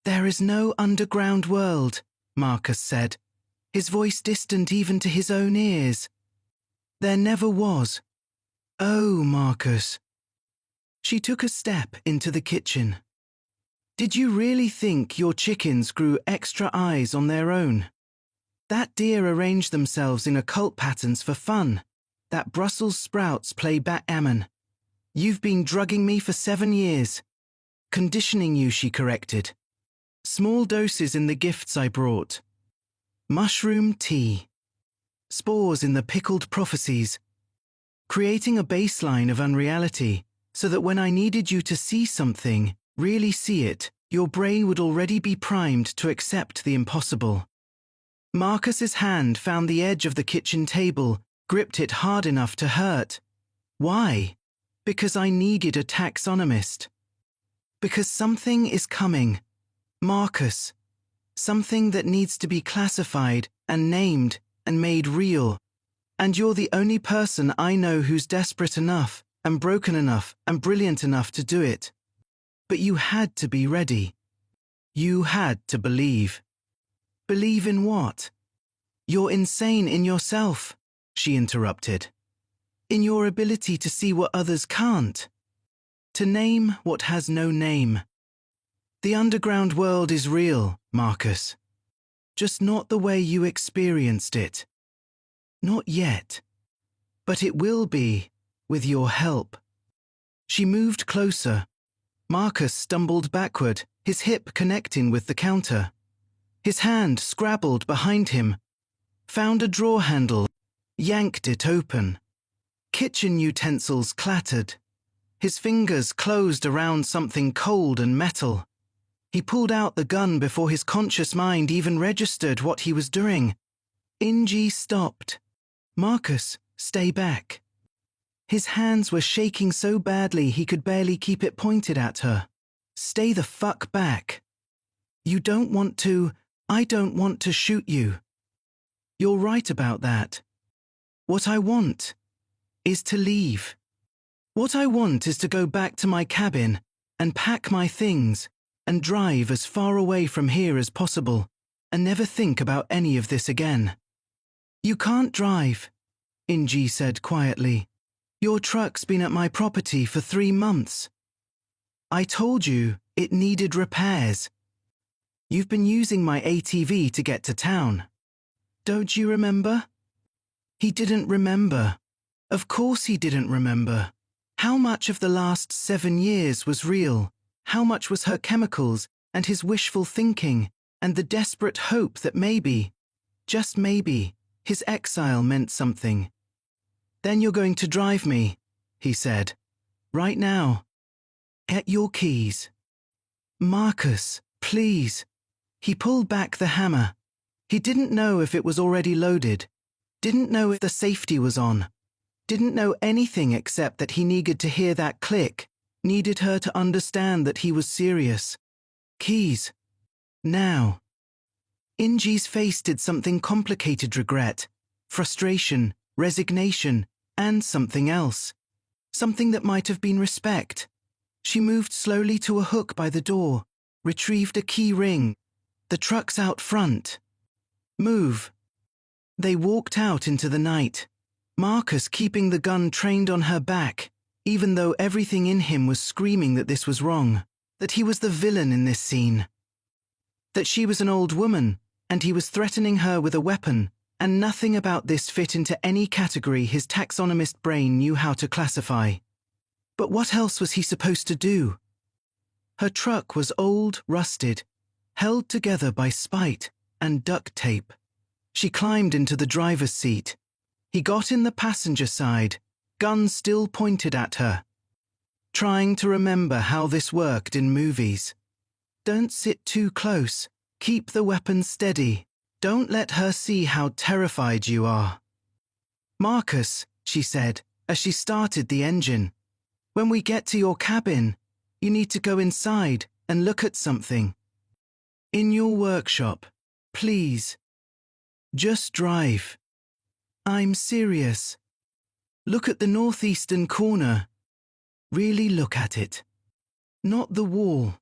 There is no underground world, Marcus said, his voice distant even to his own ears. There never was. Oh, Marcus. She took a step into the kitchen. Did you really think your chickens grew extra eyes on their own? That deer arranged themselves in occult patterns for fun. That Brussels sprouts play backgammon. You've been drugging me for 7 years. Conditioning you, she corrected. Small doses in the gifts I brought. Mushroom tea. Spores in the pickled prophecies. Creating a baseline of unreality so that when I needed you to see something, really see it, your brain would already be primed to accept the impossible. Marcus's hand found the edge of the kitchen table, gripped it hard enough to hurt. Why? Because I needed a taxonomist. Because something is coming. Marcus. Something that needs to be classified and named and made real. And you're the only person I know who's desperate enough and broken enough and brilliant enough to do it. But you had to be ready. You had to believe. Believe in what? You're insane in yourself, she interrupted. In your ability to see what others can't. To name what has no name. The underground world is real, Marcus. Just not the way you experienced it. Not yet. But it will be, with your help. She moved closer. Marcus stumbled backward, his hip connecting with the counter. His hand scrabbled behind him, found a drawer handle, yanked it open. Kitchen utensils clattered. His fingers closed around something cold and metal. He pulled out the gun before his conscious mind even registered what he was doing. Inji stopped. Marcus, stay back. His hands were shaking so badly he could barely keep it pointed at her. Stay the fuck back. You don't want to, I don't want to shoot you. You're right about that. What I want is to leave. What I want is to go back to my cabin and pack my things and drive as far away from here as possible and never think about any of this again. You can't drive, Inji said quietly. Your truck's been at my property for 3 months. I told you it needed repairs. You've been using my ATV to get to town. Don't you remember? He didn't remember. Of course he didn't remember. How much of the last 7 years was real? How much was her chemicals and his wishful thinking and the desperate hope that maybe, just maybe, his exile meant something? Then you're going to drive me, he said. Right now. Get your keys. Marcus, please. He pulled back the hammer. He didn't know if it was already loaded. Didn't know if the safety was on. Didn't know anything except that he needed to hear that click. Needed her to understand that he was serious. Keys. Now. Inji's face did something complicated: regret, frustration, resignation, and something else. Something that might have been respect. She moved slowly to a hook by the door, retrieved a key ring. The truck's out front. Move. They walked out into the night. Marcus keeping the gun trained on her back, even though everything in him was screaming that this was wrong, that he was the villain in this scene. That she was an old woman, and he was threatening her with a weapon, and nothing about this fit into any category his taxonomist brain knew how to classify. But what else was he supposed to do? Her truck was old, rusted, held together by spite and duct tape. She climbed into the driver's seat. He got in the passenger side, gun still pointed at her. Trying to remember how this worked in movies. Don't sit too close. Keep the weapon steady. Don't let her see how terrified you are. Marcus, she said, as she started the engine. When we get to your cabin, you need to go inside and look at something. In your workshop, please. Just drive. I'm serious. Look at the northeastern corner. Really look at it. Not the wall.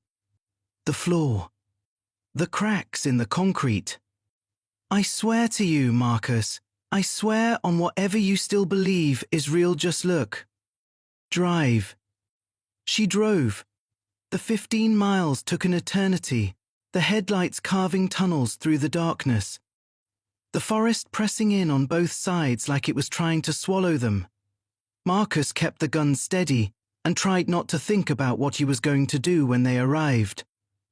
The floor. The cracks in the concrete. I swear to you, Marcus, I swear on whatever you still believe is real, just look. Drive. She drove. The 15 miles took an eternity, the headlights carving tunnels through the darkness. The forest pressing in on both sides like it was trying to swallow them. Marcus kept the gun steady and tried not to think about what he was going to do when they arrived.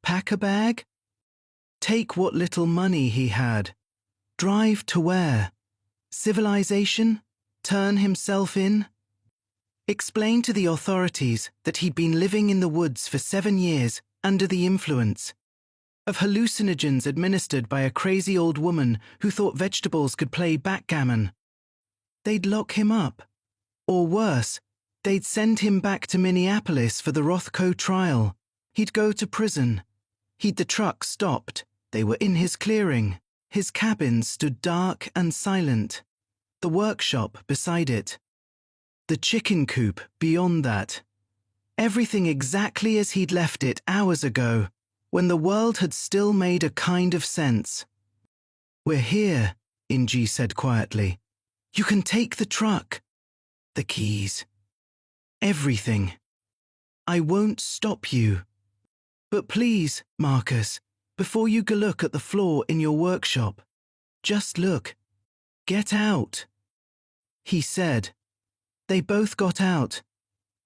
Pack a bag? Take what little money he had. Drive to where? Civilization? Turn himself in? Explain to the authorities that he'd been living in the woods for 7 years under the influence of hallucinogens administered by a crazy old woman who thought vegetables could play backgammon. They'd lock him up. Or worse, they'd send him back to Minneapolis for the Rothko trial. He'd go to prison. He'd the truck stopped. They were in his clearing. His cabin stood dark and silent. The workshop beside it. The chicken coop beyond that. Everything exactly as he'd left it hours ago, when the world had still made a kind of sense. "We're here," Ingy said quietly. "You can take the truck. The keys. Everything. I won't stop you. But please, Marcus, before you go look at the floor in your workshop, just look. Get out," he said. They both got out.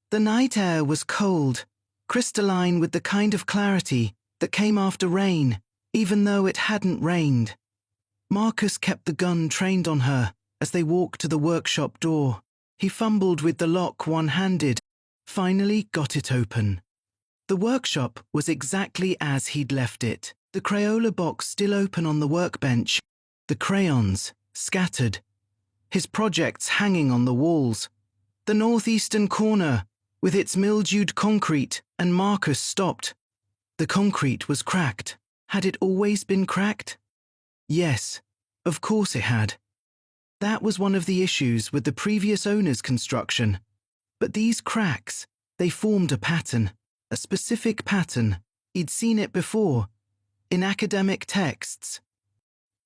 The night air was cold, crystalline with the kind of clarity that came after rain, even though it hadn't rained. Marcus kept the gun trained on her as they walked to the workshop door. He fumbled with the lock one-handed, finally got it open. The workshop was exactly as he'd left it, the Crayola box still open on the workbench, the crayons scattered, his projects hanging on the walls, the northeastern corner with its mildewed concrete, and Marcus stopped. The concrete was cracked. Had it always been cracked? Yes, of course it had. That was one of the issues with the previous owner's construction. But these cracks, they formed a pattern, a specific pattern. He'd seen it before, in academic texts,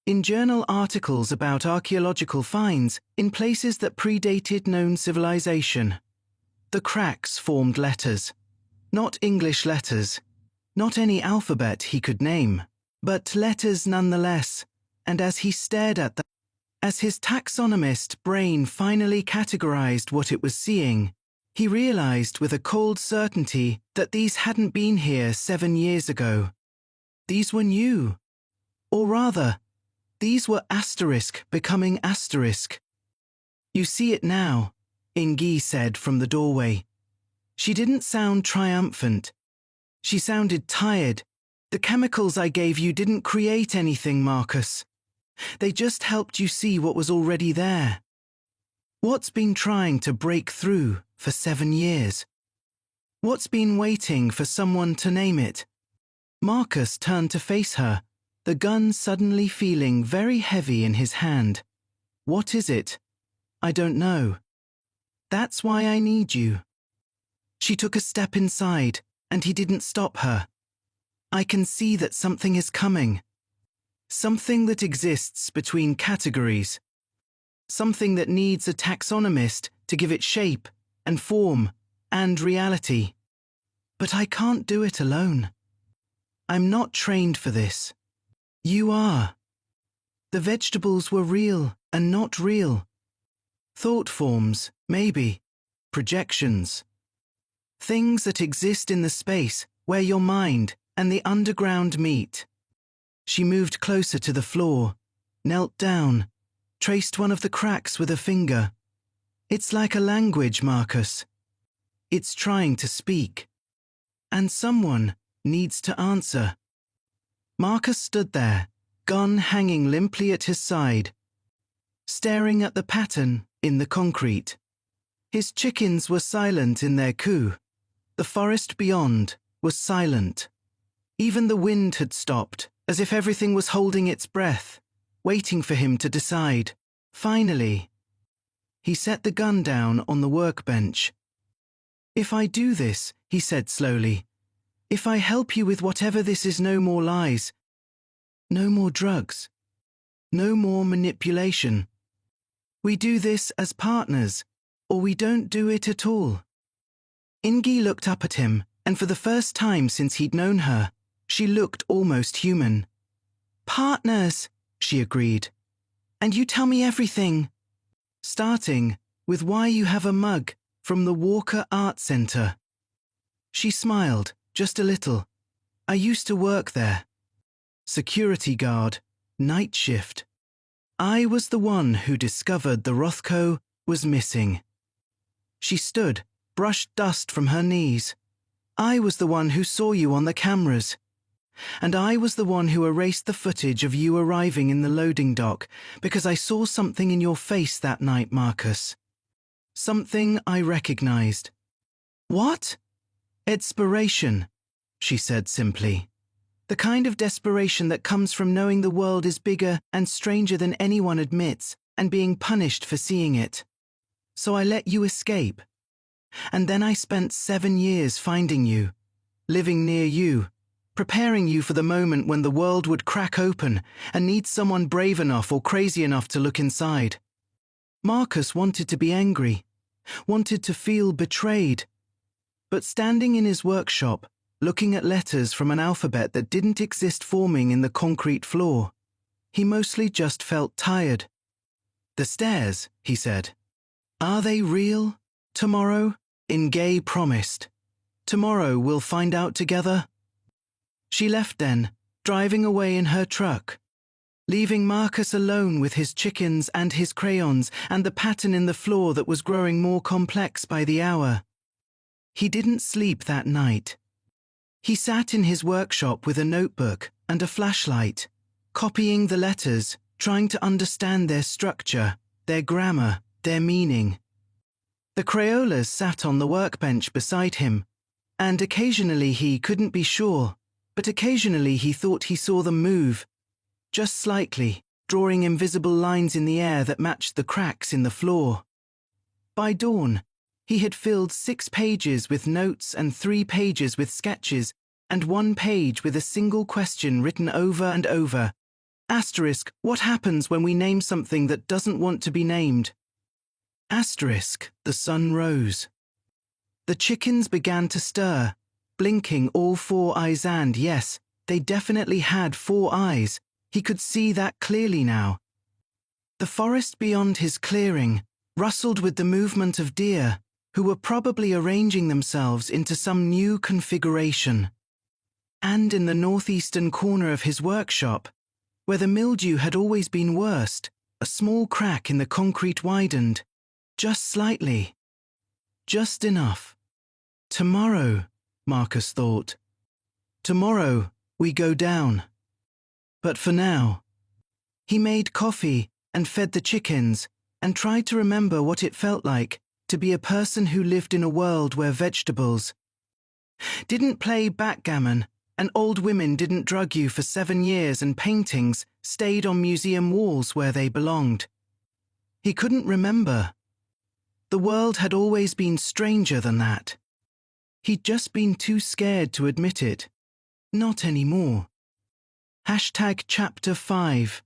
in journal articles about archaeological finds in places that predated known civilization. The cracks formed letters, not English letters, not any alphabet he could name, but letters nonetheless, and as he stared at them, as his taxonomist brain finally categorized what it was seeing, he realized with a cold certainty that these hadn't been here 7 years ago. These were new. Or rather, these were asterisk becoming asterisk. "You see it now," Ingi said from the doorway. She didn't sound triumphant. She sounded tired. "The chemicals I gave you didn't create anything, Marcus. They just helped you see what was already there. What's been trying to break through for 7 years? What's been waiting for someone to name it?" Marcus turned to face her, the gun suddenly feeling very heavy in his hand. "What is it?" "I don't know. That's why I need you." She took a step inside, and he didn't stop her. "I can see that something is coming. Something that exists between categories. Something that needs a taxonomist to give it shape and form and reality. But I can't do it alone. I'm not trained for this. You are. The vegetables were real and not real. Thought forms, maybe. Projections. Things that exist in the space where your mind and the underground meet." She moved closer to the floor, knelt down, traced one of the cracks with a finger. "It's like a language, Marcus. It's trying to speak. And someone needs to answer." Marcus stood there, gun hanging limply at his side, staring at the pattern in the concrete. His chickens were silent in their coo. The forest beyond was silent. Even the wind had stopped, as if everything was holding its breath, waiting for him to decide. Finally, he set the gun down on the workbench. "If I do this," he said slowly, "if I help you with whatever this is, no more lies, no more drugs, no more manipulation. We do this as partners, or we don't do it at all." Ingi looked up at him, and for the first time since he'd known her, she looked almost human. "Partners," she agreed. "And you tell me everything. Starting with why you have a mug from the Walker Art Center." She smiled, just a little. "I used to work there." security guard, night shift. I was the one who discovered the Rothko was missing. She stood, brushed dust from her knees. I was the one who saw you on the cameras. And I was the one who erased the footage of you arriving in the loading dock because I saw something in your face that night, Marcus. Something I recognized. What? Desperation, she said simply. The kind of desperation that comes from knowing the world is bigger and stranger than anyone admits and being punished for seeing it. So I let you escape. And then I spent 7 years finding you, living near you, preparing you for the moment when the world would crack open and need someone brave enough or crazy enough to look inside. Marcus wanted to be angry, wanted to feel betrayed. But standing in his workshop, looking at letters from an alphabet that didn't exist forming in the concrete floor, he mostly just felt tired. The stairs, he said. Are they real? Tomorrow? Ingay promised. Tomorrow we'll find out together. She left then, driving away in her truck, leaving Marcus alone with his chickens and his crayons and the pattern in the floor that was growing more complex by the hour. He didn't sleep that night. He sat in his workshop with a notebook and a flashlight, copying the letters, trying to understand their structure, their grammar, their meaning. The Crayolas sat on the workbench beside him, and occasionally he couldn't be sure, but occasionally he thought he saw them move, just slightly, drawing invisible lines in the air that matched the cracks in the floor. By dawn, he had filled 6 pages with notes and 3 pages with sketches, and 1 page with a single question written over and over. Asterisk, what happens when we name something that doesn't want to be named? Asterisk, the sun rose. The chickens began to stir, blinking all 4 eyes, and yes, they definitely had 4 eyes. He could see that clearly now. The forest beyond his clearing rustled with the movement of deer, who were probably arranging themselves into some new configuration. And in the northeastern corner of his workshop, where the mildew had always been worst, a small crack in the concrete widened, just slightly. Just enough. Tomorrow, Marcus thought. Tomorrow, we go down. But for now, he made coffee and fed the chickens and tried to remember what it felt like to be a person who lived in a world where vegetables didn't play backgammon and old women didn't drug you for 7 years and paintings stayed on museum walls where they belonged. He couldn't remember. The world had always been stranger than that. He'd just been too scared to admit it. Not anymore. Chapter 5.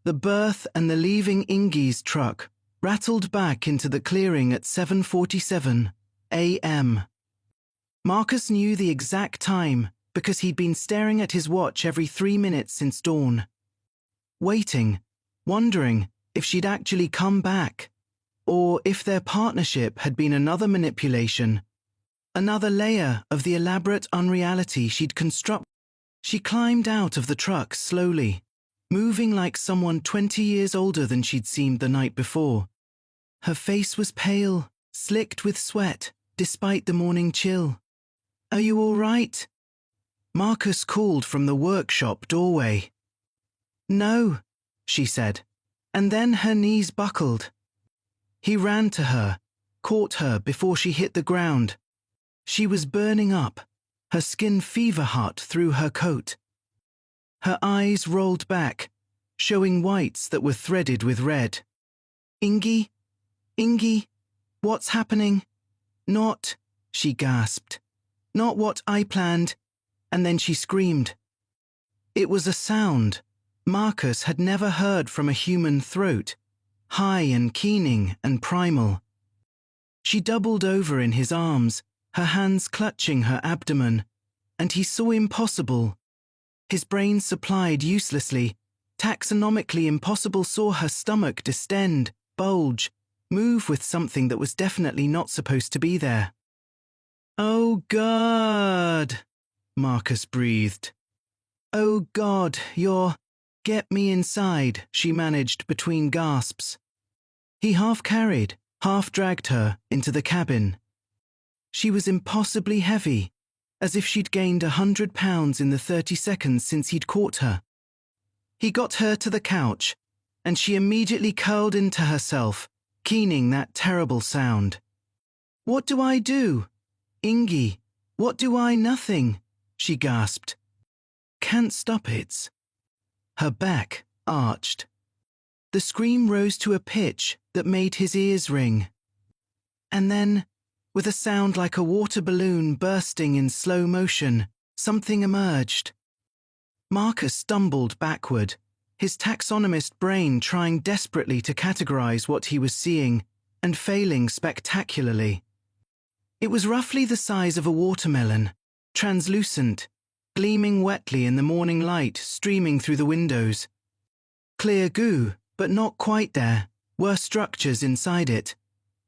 The birth and the leaving Ingay's truck rattled back into the clearing at 7:47 a.m. Marcus knew the exact time because he'd been staring at his watch every 3 minutes since dawn. Waiting, wondering if she'd actually come back, or if their partnership had been another manipulation, another layer of the elaborate unreality she'd constructed. She climbed out of the truck slowly, moving like someone 20 years older than she'd seemed the night before. Her face was pale, slicked with sweat, despite the morning chill. "Are you all right?" Marcus called from the workshop doorway. "No," she said, and then her knees buckled. He ran to her, caught her before she hit the ground. She was burning up, her skin fever hot through her coat. Her eyes rolled back, showing whites that were threaded with red. "Ingay? Ingay? What's happening?" "Not," she gasped. "Not what I planned." And then she screamed. It was a sound Marcus had never heard from a human throat, high and keening and primal. She doubled over in his arms, her hands clutching her abdomen, and he saw impossible. His brain supplied uselessly, taxonomically impossible, saw her stomach distend, bulge, move with something that was definitely not supposed to be there. "Oh, God," Marcus breathed. "Oh God, get me inside," she managed between gasps. He half carried, half dragged her into the cabin. She was impossibly heavy, as if she'd gained 100 pounds in the 30 seconds since he'd caught her. He got her to the couch, and she immediately curled into herself, keening that terrible sound. "What do I do? Ingy, what do I? Nothing," she gasped. "Can't stop it." Her back arched. The scream rose to a pitch that made his ears ring. And then, with a sound like a water balloon bursting in slow motion, something emerged. Marcus stumbled backward, his taxonomist brain trying desperately to categorize what he was seeing, and failing spectacularly. It was roughly the size of a watermelon, translucent, gleaming wetly in the morning light streaming through the windows. Clear goo, but not quite there, were structures inside it,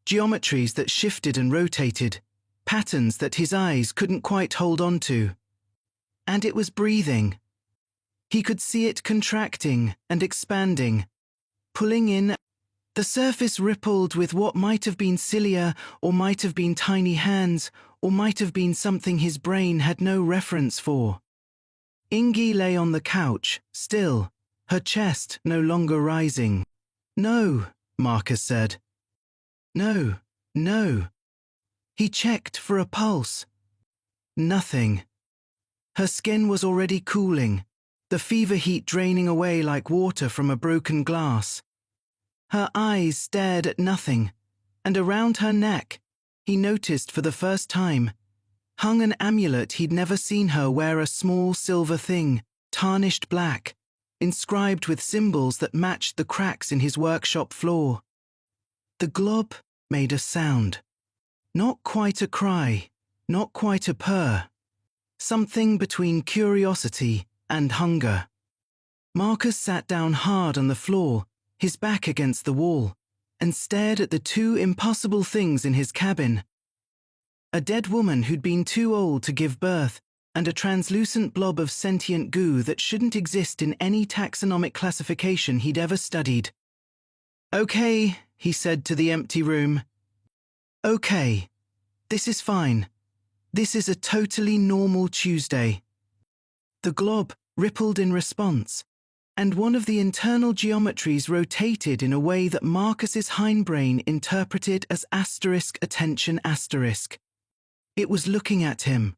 geometries that shifted and rotated, patterns that his eyes couldn't quite hold on to. And it was breathing. He could see it contracting and expanding, pulling in. The surface rippled with what might have been cilia, or might have been tiny hands, or might have been something his brain had no reference for. Ingy lay on the couch, still, her chest no longer rising. "No," Marcus said. "No, no." He checked for a pulse. Nothing. Her skin was already cooling, the fever heat draining away like water from a broken glass. Her eyes stared at nothing, and around her neck, he noticed for the first time, hung an amulet he'd never seen her wear, a small silver thing, tarnished black, inscribed with symbols that matched the cracks in his workshop floor. The glob made a sound. Not quite a cry, not quite a purr. Something between curiosity and hunger. Marcus sat down hard on the floor, his back against the wall, and stared at the two impossible things in his cabin. A dead woman who'd been too old to give birth, and a translucent blob of sentient goo that shouldn't exist in any taxonomic classification he'd ever studied. "Okay," he said to the empty room. "Okay. This is fine. This is a totally normal Tuesday." The glob rippled in response, and one of the internal geometries rotated in a way that Marcus's hindbrain interpreted as *attention*. It was looking at him.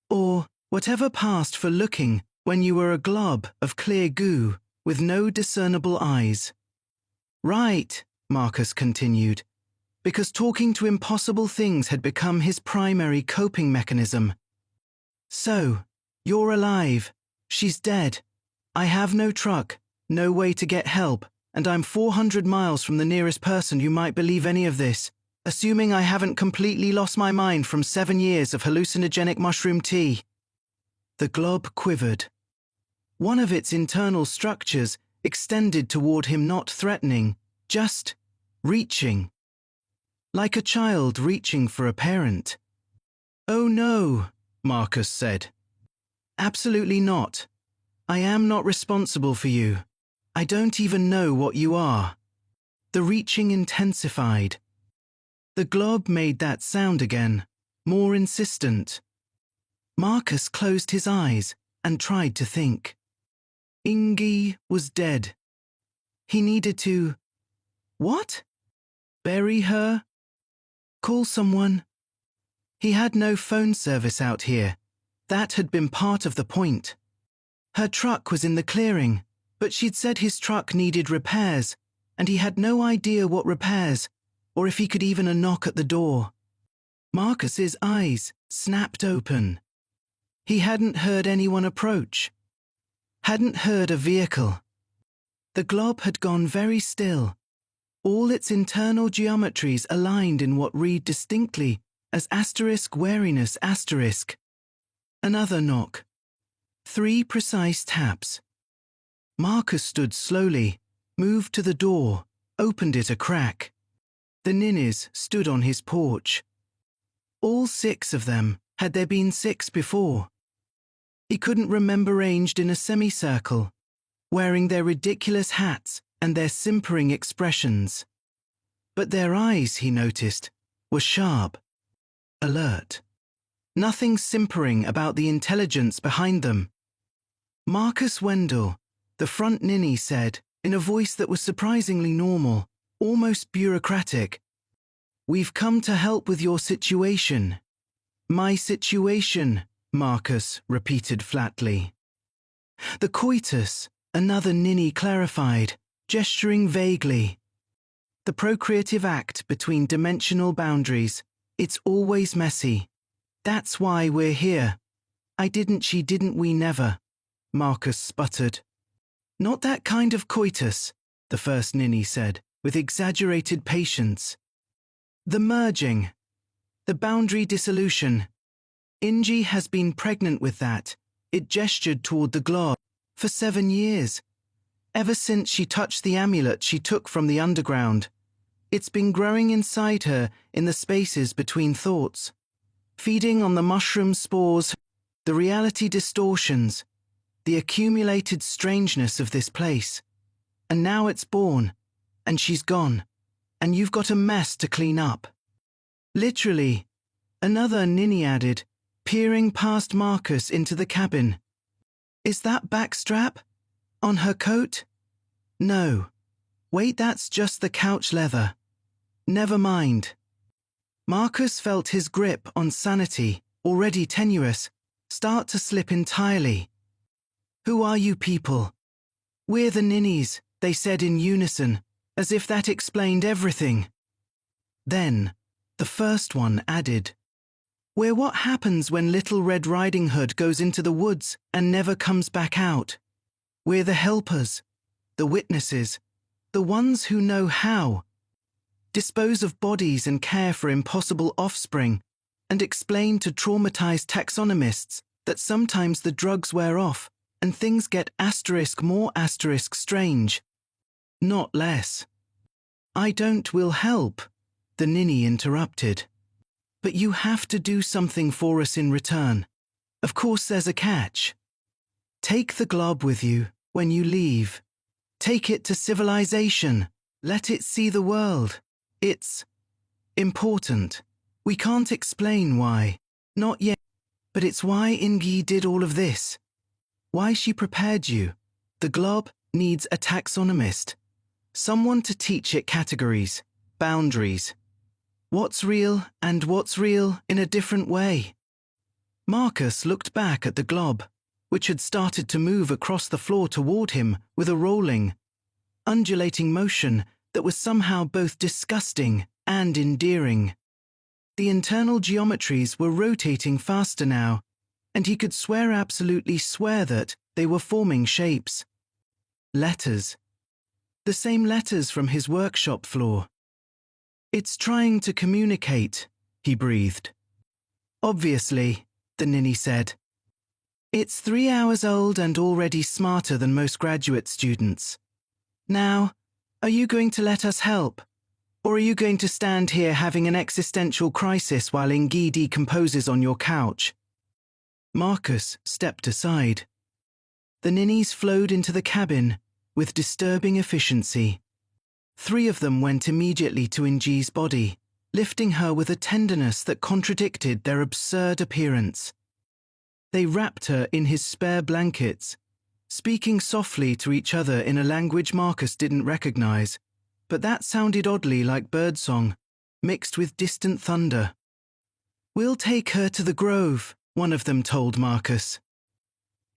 Or whatever passed for looking when you were a glob of clear goo with no discernible eyes. "Right," Marcus continued, because talking to impossible things had become his primary coping mechanism. "So, you're alive. She's dead. I have no truck, no way to get help, and I'm 400 miles from the nearest person who might believe any of this, assuming I haven't completely lost my mind from 7 years of hallucinogenic mushroom tea." The glob quivered. One of its internal structures extended toward him, not threatening, just reaching. Like a child reaching for a parent. "Oh no," Marcus said. "Absolutely not. I am not responsible for you. I don't even know what you are." The reaching intensified. The glob made that sound again, more insistent. Marcus closed his eyes and tried to think. Ingy was dead. He needed to... What? Bury her? Call someone? He had no phone service out here. That had been part of the point. Her truck was in the clearing, but she'd said his truck needed repairs, and he had no idea what repairs, or if he could even knock at the door. Marcus's eyes snapped open. He hadn't heard anyone approach. Hadn't heard a vehicle. The glob had gone very still, all its internal geometries aligned in what read distinctly as *wariness*. Another knock. 3 precise taps. Marcus stood slowly, moved to the door, opened it a crack. The ninnies stood on his porch. All 6 of them, had there been 6 before. He couldn't remember arranged in a semicircle, wearing their ridiculous hats and their simpering expressions. But their eyes, he noticed, were sharp, alert. Nothing simpering about the intelligence behind them. Marcus Wendell, the front ninny, said, in a voice that was surprisingly normal, almost bureaucratic, "We've come to help with your situation." "My situation," Marcus repeated flatly. "The coitus," another ninny clarified, gesturing vaguely. "The procreative act between dimensional boundaries. It's always messy. That's why we're here." "I didn't, she didn't, we never," Marcus sputtered. "Not that kind of coitus," the first ninny said, with exaggerated patience. "The merging. The boundary dissolution. Ingie has been pregnant with that," it gestured toward the glob, "for 7 years. Ever since she touched the amulet she took from the underground. It's been growing inside her in the spaces between thoughts, feeding on the mushroom spores, the reality distortions, the accumulated strangeness of this place. And now it's born, and she's gone, and you've got a mess to clean up." "Literally," another ninny added, peering past Marcus into the cabin. "Is that backstrap? On her coat? No. Wait, that's just the couch leather. Never mind." Marcus felt his grip on sanity, already tenuous, start to slip entirely. "Who are you people?" "We're the ninnies," they said in unison, as if that explained everything. Then, the first one added, "We're what happens when Little Red Riding Hood goes into the woods and never comes back out. We're the helpers, the witnesses, the ones who know how. Dispose of bodies and care for impossible offspring, and explain to traumatized taxonomists that sometimes the drugs wear off and things get more strange. Not less." "I don't will help," the ninny interrupted. "But you have to do something for us in return. Of course there's a catch. Take the glob with you when you leave. Take it to civilization. Let it see the world. It's important. We can't explain why. Not yet. But it's why Ingi did all of this. Why she prepared you. The glob needs a taxonomist. Someone to teach it categories, boundaries. What's real and what's real in a different way." Marcus looked back at the glob, which had started to move across the floor toward him with a rolling, undulating motion that was somehow both disgusting and endearing. The internal geometries were rotating faster now, and he could absolutely swear that they were forming shapes. Letters. The same letters from his workshop floor. "It's trying to communicate," he breathed. "Obviously," the ninny said. "It's 3 hours old and already smarter than most graduate students. Now, are you going to let us help? Or are you going to stand here having an existential crisis while Ingi decomposes on your couch?" Marcus stepped aside. The ninnies flowed into the cabin with disturbing efficiency. 3 of them went immediately to Ingi's body, lifting her with a tenderness that contradicted their absurd appearance. They wrapped her in his spare blankets, speaking softly to each other in a language Marcus didn't recognize, but that sounded oddly like birdsong, mixed with distant thunder. "We'll take her to the grove," one of them told Marcus.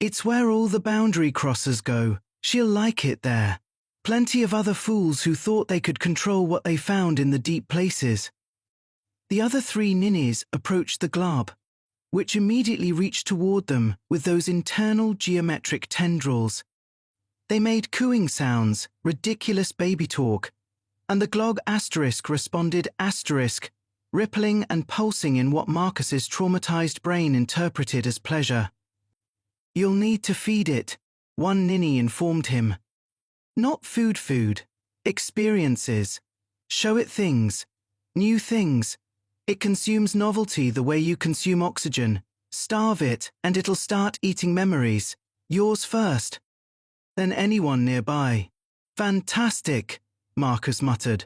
"It's where all the boundary crossers go. She'll like it there. Plenty of other fools who thought they could control what they found in the deep places." The other 3 ninnies approached the glob, which immediately reached toward them with those internal geometric tendrils. They made cooing sounds, ridiculous baby talk, and the glog asterisk responded asterisk, rippling and pulsing in what Marcus's traumatized brain interpreted as pleasure. "You'll need to feed it," one ninny informed him. "Not food, experiences. Show it things, new things. It consumes novelty the way you consume oxygen, Starve it, and it'll start eating memories. Yours first. Then anyone nearby. Fantastic, Marcus muttered.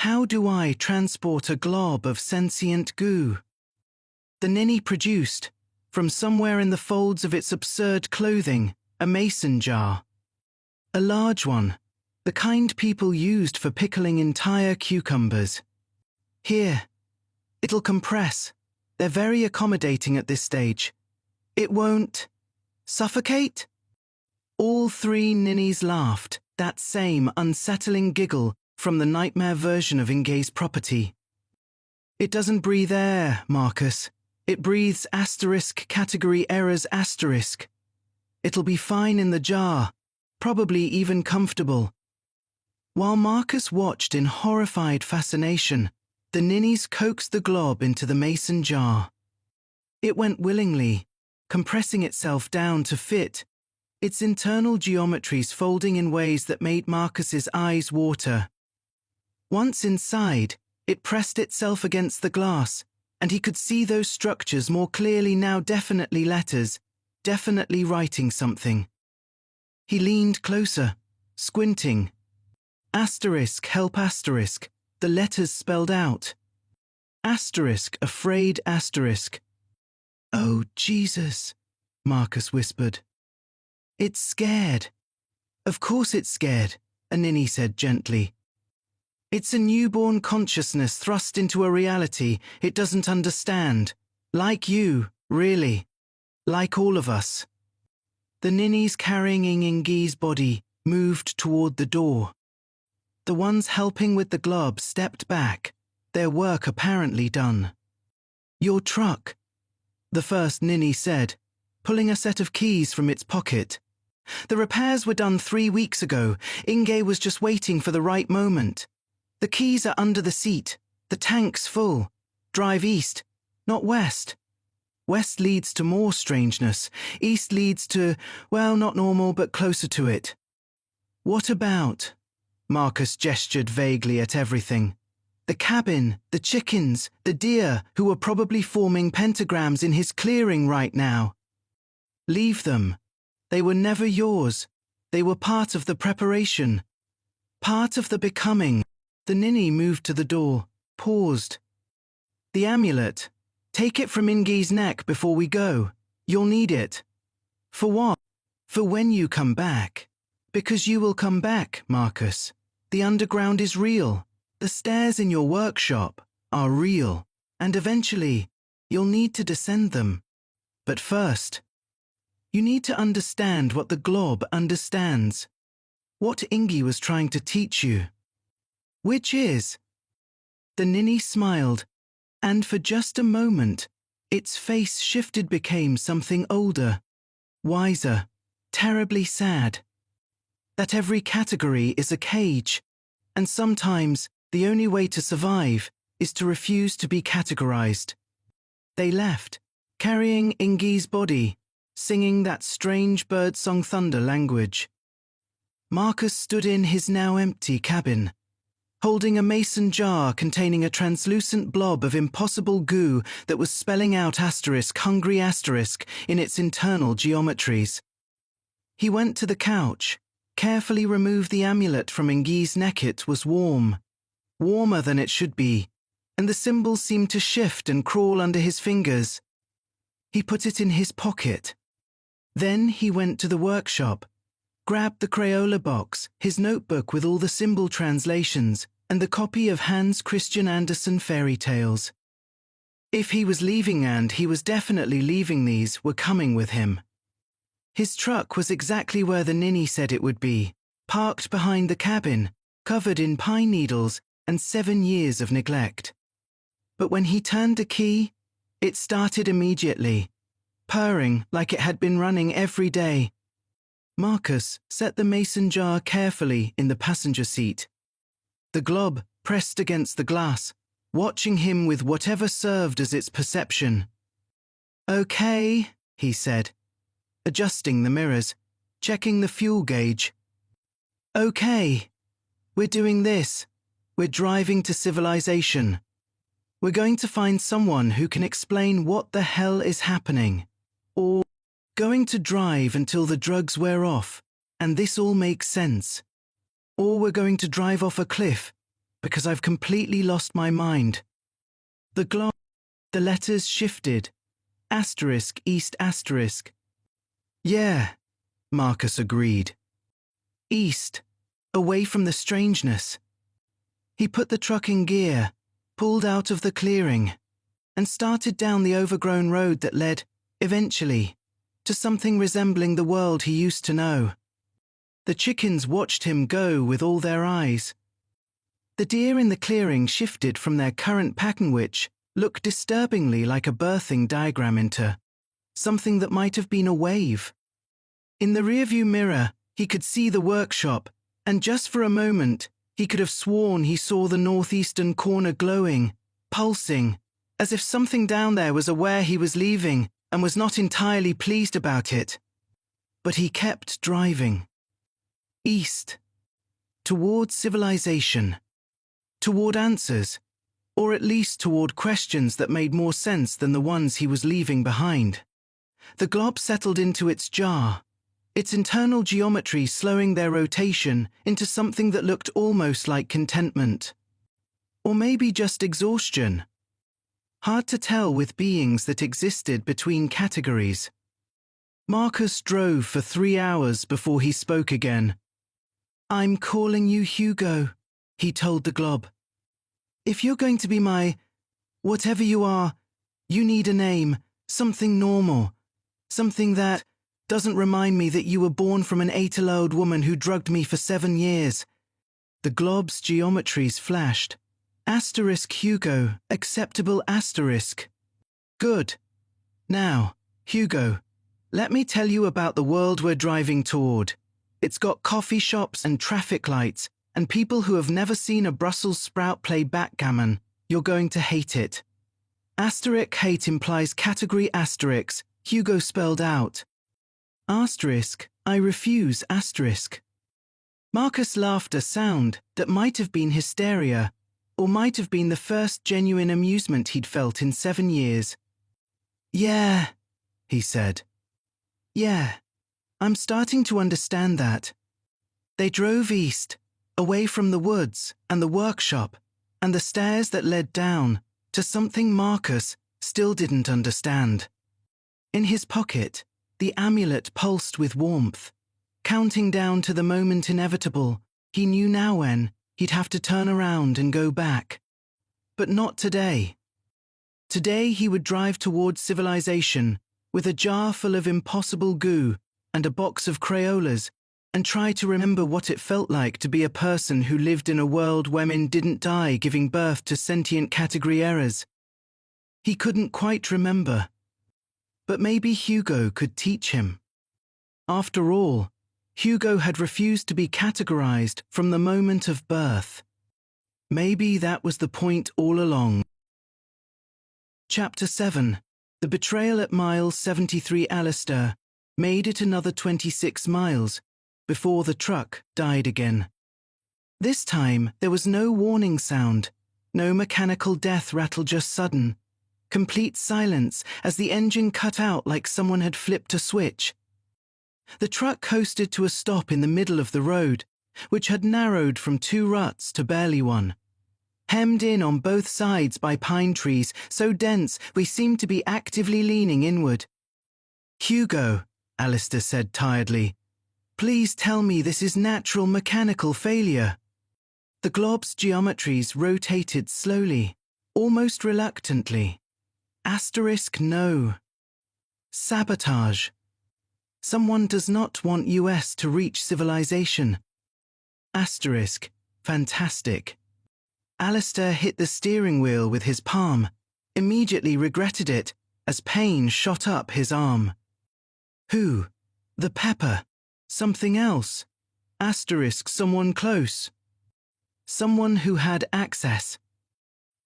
How do I transport a glob of sentient goo? The ninny produced, from somewhere in the folds of its absurd clothing, a mason jar. A large one, the kind people used for pickling entire cucumbers. Here. It'll compress. They're very accommodating at this stage. It won't suffocate? All three ninnies laughed, that same unsettling giggle from the nightmare version of Inge's property. It doesn't breathe air, Marcus. It breathes asterisk category errors asterisk. It'll be fine in the jar, probably even comfortable. While Marcus watched in horrified fascination, the ninnies coaxed the glob into the mason jar. It went willingly, compressing itself down to fit, its internal geometries folding in ways that made Marcus's eyes water. Once inside, it pressed itself against the glass, and he could see those structures more clearly now, definitely letters, definitely writing something. He leaned closer, squinting. Asterisk, help asterisk, the letters spelled out. Asterisk, afraid asterisk. Oh, Jesus, Marcus whispered. It's scared. Of course it's scared, a ninny said gently. It's a newborn consciousness thrust into a reality it doesn't understand. Like you, really. Like all of us. The ninnies carrying Inge's body moved toward the door. The ones helping with the glob stepped back, their work apparently done. Your truck, the first ninny said, pulling a set of keys from its pocket. The repairs were done 3 weeks ago. Inge was just waiting for the right moment. The keys are under the seat. The tank's full. Drive east, not west. West leads to more strangeness. East leads to, well, not normal, but closer to it. What about? Marcus gestured vaguely at everything. The cabin, the chickens, the deer who were probably forming pentagrams in his clearing right now. Leave them. They were never yours. They were part of the preparation. Part of the becoming. The ninny moved to the door, paused. The amulet. Take it from Inge's neck before we go. You'll need it. For what? For when you come back. Because you will come back, Marcus. The underground is real. The stairs in your workshop are real. And eventually, you'll need to descend them. But first, you need to understand what the glob understands. What Inge was trying to teach you. Which is? The ninny smiled, and for just a moment, its face shifted, became something older, wiser, terribly sad. That every category is a cage, and sometimes the only way to survive is to refuse to be categorized. They left, carrying Inge's body, singing that strange birdsong thunder language. Marcus stood in his now empty cabin, holding a mason jar containing a translucent blob of impossible goo that was spelling out asterisk, hungry asterisk in its internal geometries. He went to the couch, carefully removed the amulet from Inge's neck. It was warm, warmer than it should be, and the symbols seemed to shift and crawl under his fingers. He put it in his pocket. Then he went to the workshop, grabbed the Crayola box, his notebook with all the symbol translations, and the copy of Hans Christian Andersen fairy tales. If he was leaving, and he was definitely leaving, these were coming with him. His truck was exactly where the ninny said it would be, parked behind the cabin, covered in pine needles and 7 years of neglect. But when he turned the key, it started immediately, purring like it had been running every day. Marcus set the mason jar carefully in the passenger seat. The glob pressed against the glass, watching him with whatever served as its perception. Okay, he said, adjusting the mirrors, checking the fuel gauge. Okay, we're doing this. We're driving to civilization. We're going to find someone who can explain what the hell is happening. Or going to drive until the drugs wear off, and this all makes sense. Or we're going to drive off a cliff, because I've completely lost my mind. The letters shifted. Asterisk, east, asterisk. Yeah, Marcus agreed. East, away from the strangeness. He put the truck in gear, pulled out of the clearing, and started down the overgrown road that led, eventually, to something resembling the world he used to know. The chickens watched him go with all their eyes. The deer in the clearing shifted from their current pattern, which looked disturbingly like a birthing diagram, into something that might have been a wave. In the rearview mirror, he could see the workshop, and just for a moment, he could have sworn he saw the northeastern corner glowing, pulsing, as if something down there was aware he was leaving and was not entirely pleased about it. But he kept driving. East. Toward civilization. Toward answers, or at least toward questions that made more sense than the ones he was leaving behind. The glob settled into its jar, its internal geometry slowing their rotation into something that looked almost like contentment. Or maybe just exhaustion. Hard to tell with beings that existed between categories. Marcus drove for 3 hours before he spoke again. "I'm calling you Hugo," he told the glob. "If you're going to be my whatever you are, you need a name, something normal, something that doesn't remind me that you were born from an 8-year-old woman who drugged me for 7 years." The glob's geometries flashed. Asterisk Hugo, acceptable asterisk. Good. Now, Hugo, let me tell you about the world we're driving toward. It's got coffee shops and traffic lights, and people who have never seen a Brussels sprout play backgammon. You're going to hate it. Asterisk hate implies category asterisk, Hugo spelled out. Asterisk, I refuse asterisk. Marcus laughed a sound that might have been hysteria, or might have been the first genuine amusement he'd felt in 7 years. "Yeah," he said. "Yeah, I'm starting to understand that." They drove east, away from the woods and the workshop and the stairs that led down to something Marcus still didn't understand. In his pocket, the amulet pulsed with warmth, counting down to the moment inevitable. He knew now when he'd have to turn around and go back. But not today. Today he would drive towards civilization with a jar full of impossible goo and a box of Crayolas, and try to remember what it felt like to be a person who lived in a world where men didn't die giving birth to sentient category errors. He couldn't quite remember. But maybe Hugo could teach him. After all, Hugo had refused to be categorized from the moment of birth. Maybe that was the point all along. Chapter 7. The betrayal at mile 73. Alistair made it another 26 miles before the truck died again. This time there was no warning sound, no mechanical death rattle, just sudden, complete silence as the engine cut out like someone had flipped a switch. The truck coasted to a stop in the middle of the road, which had narrowed from 2 ruts to barely one. Hemmed in on both sides by pine trees so dense we seemed to be actively leaning inward. "Hugo," Alistair said tiredly, "please tell me this is natural mechanical failure." The glob's geometries rotated slowly, almost reluctantly. Asterisk no. Sabotage. Someone does not want US to reach civilization. Asterisk, fantastic. Alistair hit the steering wheel with his palm, immediately regretted it as pain shot up his arm. Who? The pepper. Something else. Asterisk, someone close. Someone who had access.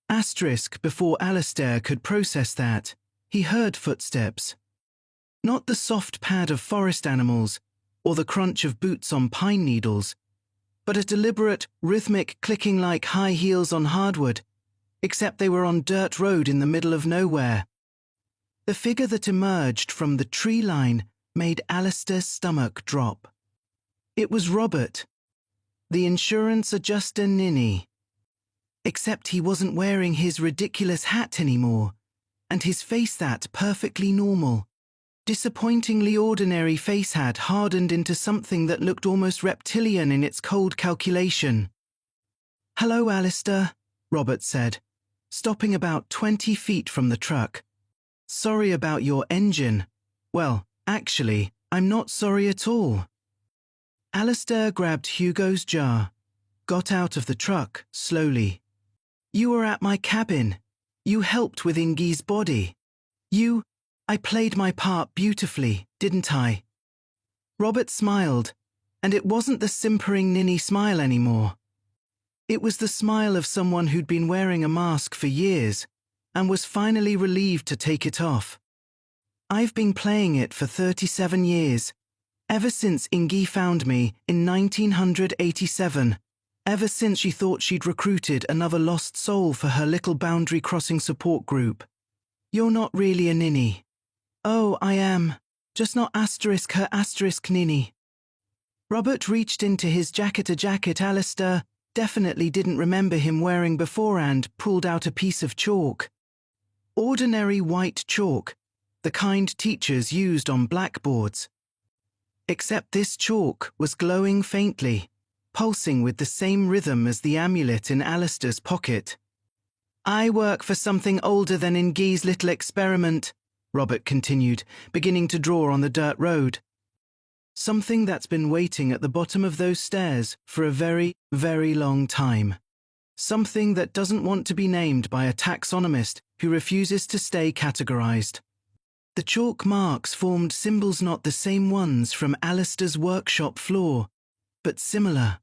Asterisk, before Alistair could process that, he heard footsteps. Not the soft pad of forest animals or the crunch of boots on pine needles, but a deliberate, rhythmic clicking like high heels on hardwood. except they were on dirt road in the middle of nowhere. The figure that emerged from the tree line made Alistair's stomach drop. It was Robert, the insurance adjuster ninny. Except he wasn't wearing his ridiculous hat anymore, and his face that perfectly normal, disappointingly ordinary face had hardened into something that looked almost reptilian in its cold calculation. "Hello, Alistair," Robert said, stopping about 20 feet from the truck. "Sorry about your engine. Well, actually, I'm not sorry at all." Alistair grabbed Hugo's jar, got out of the truck slowly. "You were at my cabin. You helped with Ingi's body. I played my part beautifully, didn't I?" Robert smiled, and it wasn't the simpering ninny smile anymore. It was the smile of someone who'd been wearing a mask for years and was finally relieved to take it off. "I've been playing it for 37 years, ever since Ingi found me in 1987, ever since she thought she'd recruited another lost soul for her little boundary crossing support group. You're not really a ninny." "Oh, I am. Just not asterisk her asterisk ninny." Robert reached into his jacket, a jacket Alistair definitely didn't remember him wearing before, and pulled out a piece of chalk. Ordinary white chalk, the kind teachers used on blackboards. Except this chalk was glowing faintly, pulsing with the same rhythm as the amulet in Alistair's pocket. "I work for something older than Ingi's little experiment," Robert continued, beginning to draw on the dirt road. "Something that's been waiting at the bottom of those stairs for a very, very long time. Something that doesn't want to be named by a taxonomist who refuses to stay categorized." The chalk marks formed symbols, not the same ones from Alistair's workshop floor, but similar.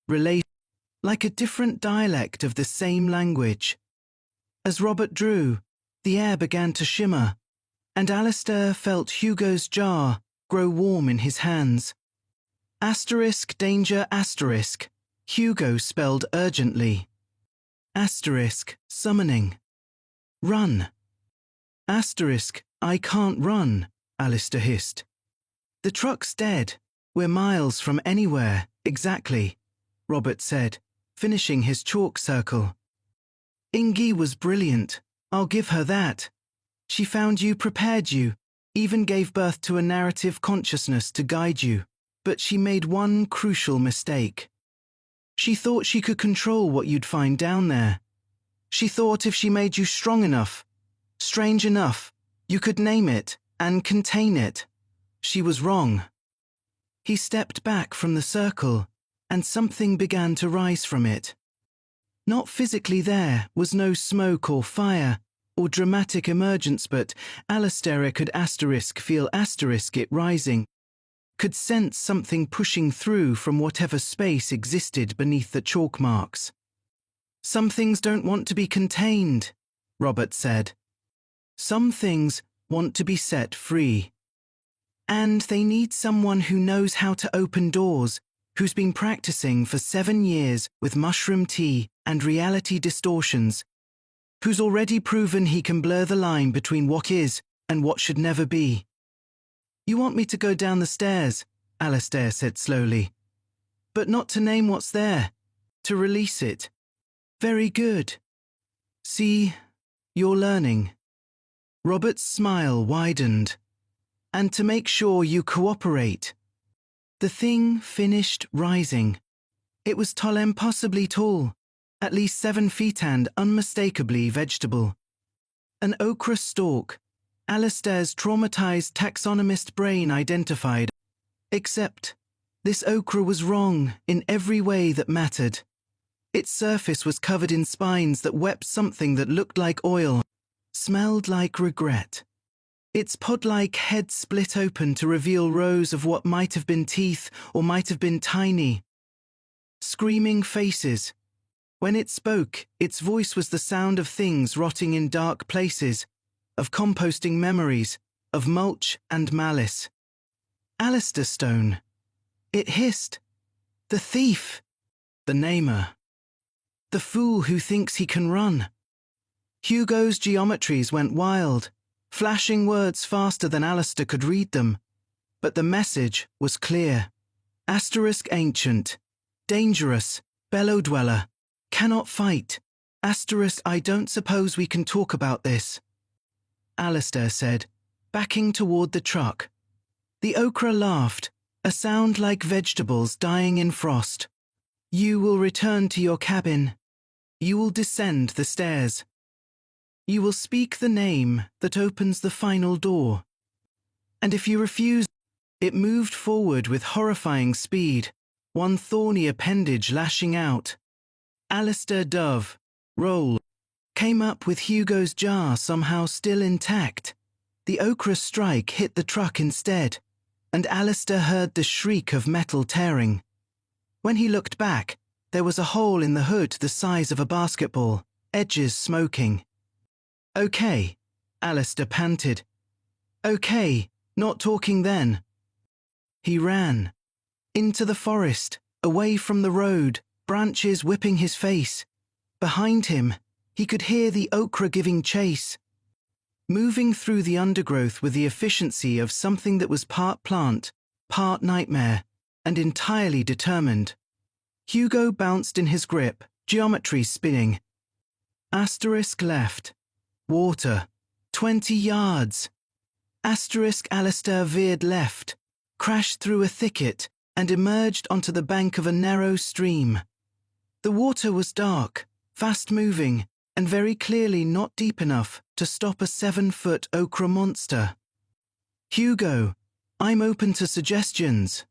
Related, like a different dialect of the same language. As Robert drew, the air began to shimmer, and Alistair felt Hugo's jar grow warm in his hands. Asterisk danger asterisk, Hugo spelled urgently. Asterisk summoning. Run. Asterisk I can't run, Alistair hissed. "The truck's dead. We're miles from anywhere, exactly," Robert said, finishing his chalk circle. "Ingi was brilliant, I'll give her that. She found you, prepared you, even gave birth to a narrative consciousness to guide you. But she made one crucial mistake. She thought she could control what you'd find down there. She thought if she made you strong enough, strange enough, you could name it and contain it. She was wrong." He stepped back from the circle, and something began to rise from it. Not physically, there was no smoke or fire or dramatic emergence, but Alistair could feel it rising, could sense something pushing through from whatever space existed beneath the chalk marks. "Some things don't want to be contained," Robert said. "Some things want to be set free. And they need someone who knows how to open doors, who's been practicing for 7 years with mushroom tea and reality distortions, who's already proven he can blur the line between what is and what should never be." "You want me to go down the stairs," Alistair said slowly. "But not to name what's there, to release it. Very good. See, you're learning." Robert's smile widened. "And to make sure you cooperate." The thing finished rising. It was tall, impossibly tall, at least 7 feet, and unmistakably vegetable. An ochre stalk, Alistair's traumatized taxonomist brain identified. Except, this ochre was wrong in every way that mattered. Its surface was covered in spines that wept something that looked like oil, smelled like regret. Its pod-like head split open to reveal rows of what might have been teeth or might have been tiny, screaming faces. When it spoke, its voice was the sound of things rotting in dark places, of composting memories, of mulch and malice. "Alistair Stone." It hissed. "The thief." "The namer." The fool who thinks he can run. Hugo's geometries went wild, flashing words faster than Alistair could read them. But the message was clear. Asterisk ancient. Dangerous. Bellow dweller. Cannot fight. Asterisk I don't suppose we can talk about this, Alistair said, backing toward the truck. The ochre laughed, a sound like vegetables dying in frost. You will return to your cabin. You will descend the stairs. You will speak the name that opens the final door. And if you refuse, it moved forward with horrifying speed, one thorny appendage lashing out. Alistair Dove, roll, came up with Hugo's jar somehow still intact. The ochre strike hit the truck instead, and Alistair heard the shriek of metal tearing. When he looked back, there was a hole in the hood the size of a basketball, edges smoking. Okay, Alistair panted. Okay, not talking then. He ran. Into the forest, away from the road, branches whipping his face. Behind him, he could hear the ochre giving chase. Moving through the undergrowth with the efficiency of something that was part plant, part nightmare, and entirely determined. Hugo bounced in his grip, geometry spinning. Asterisk left. Water. 20 yards. Asterisk Alistair veered left, crashed through a thicket, and emerged onto the bank of a narrow stream. The water was dark, fast-moving, and very clearly not deep enough to stop a 7-foot ochre monster. Hugo, I'm open to suggestions.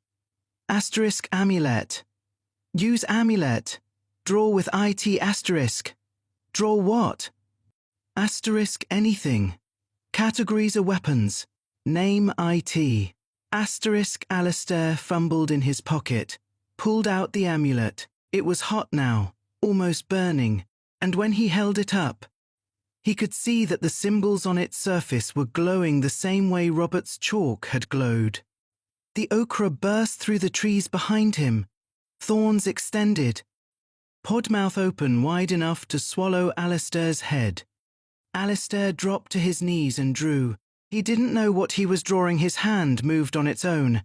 Asterisk amulet. Use amulet. Draw with IT asterisk. Draw what? Asterisk anything. Categories are weapons. Name IT. Asterisk Alistair fumbled in his pocket, pulled out the amulet. It was hot now, almost burning, and when he held it up, he could see that the symbols on its surface were glowing the same way Robert's chalk had glowed. The ochre burst through the trees behind him, thorns extended, podmouth open wide enough to swallow Alistair's head. Alistair dropped to his knees and drew. He didn't know what he was drawing. His hand moved on its own.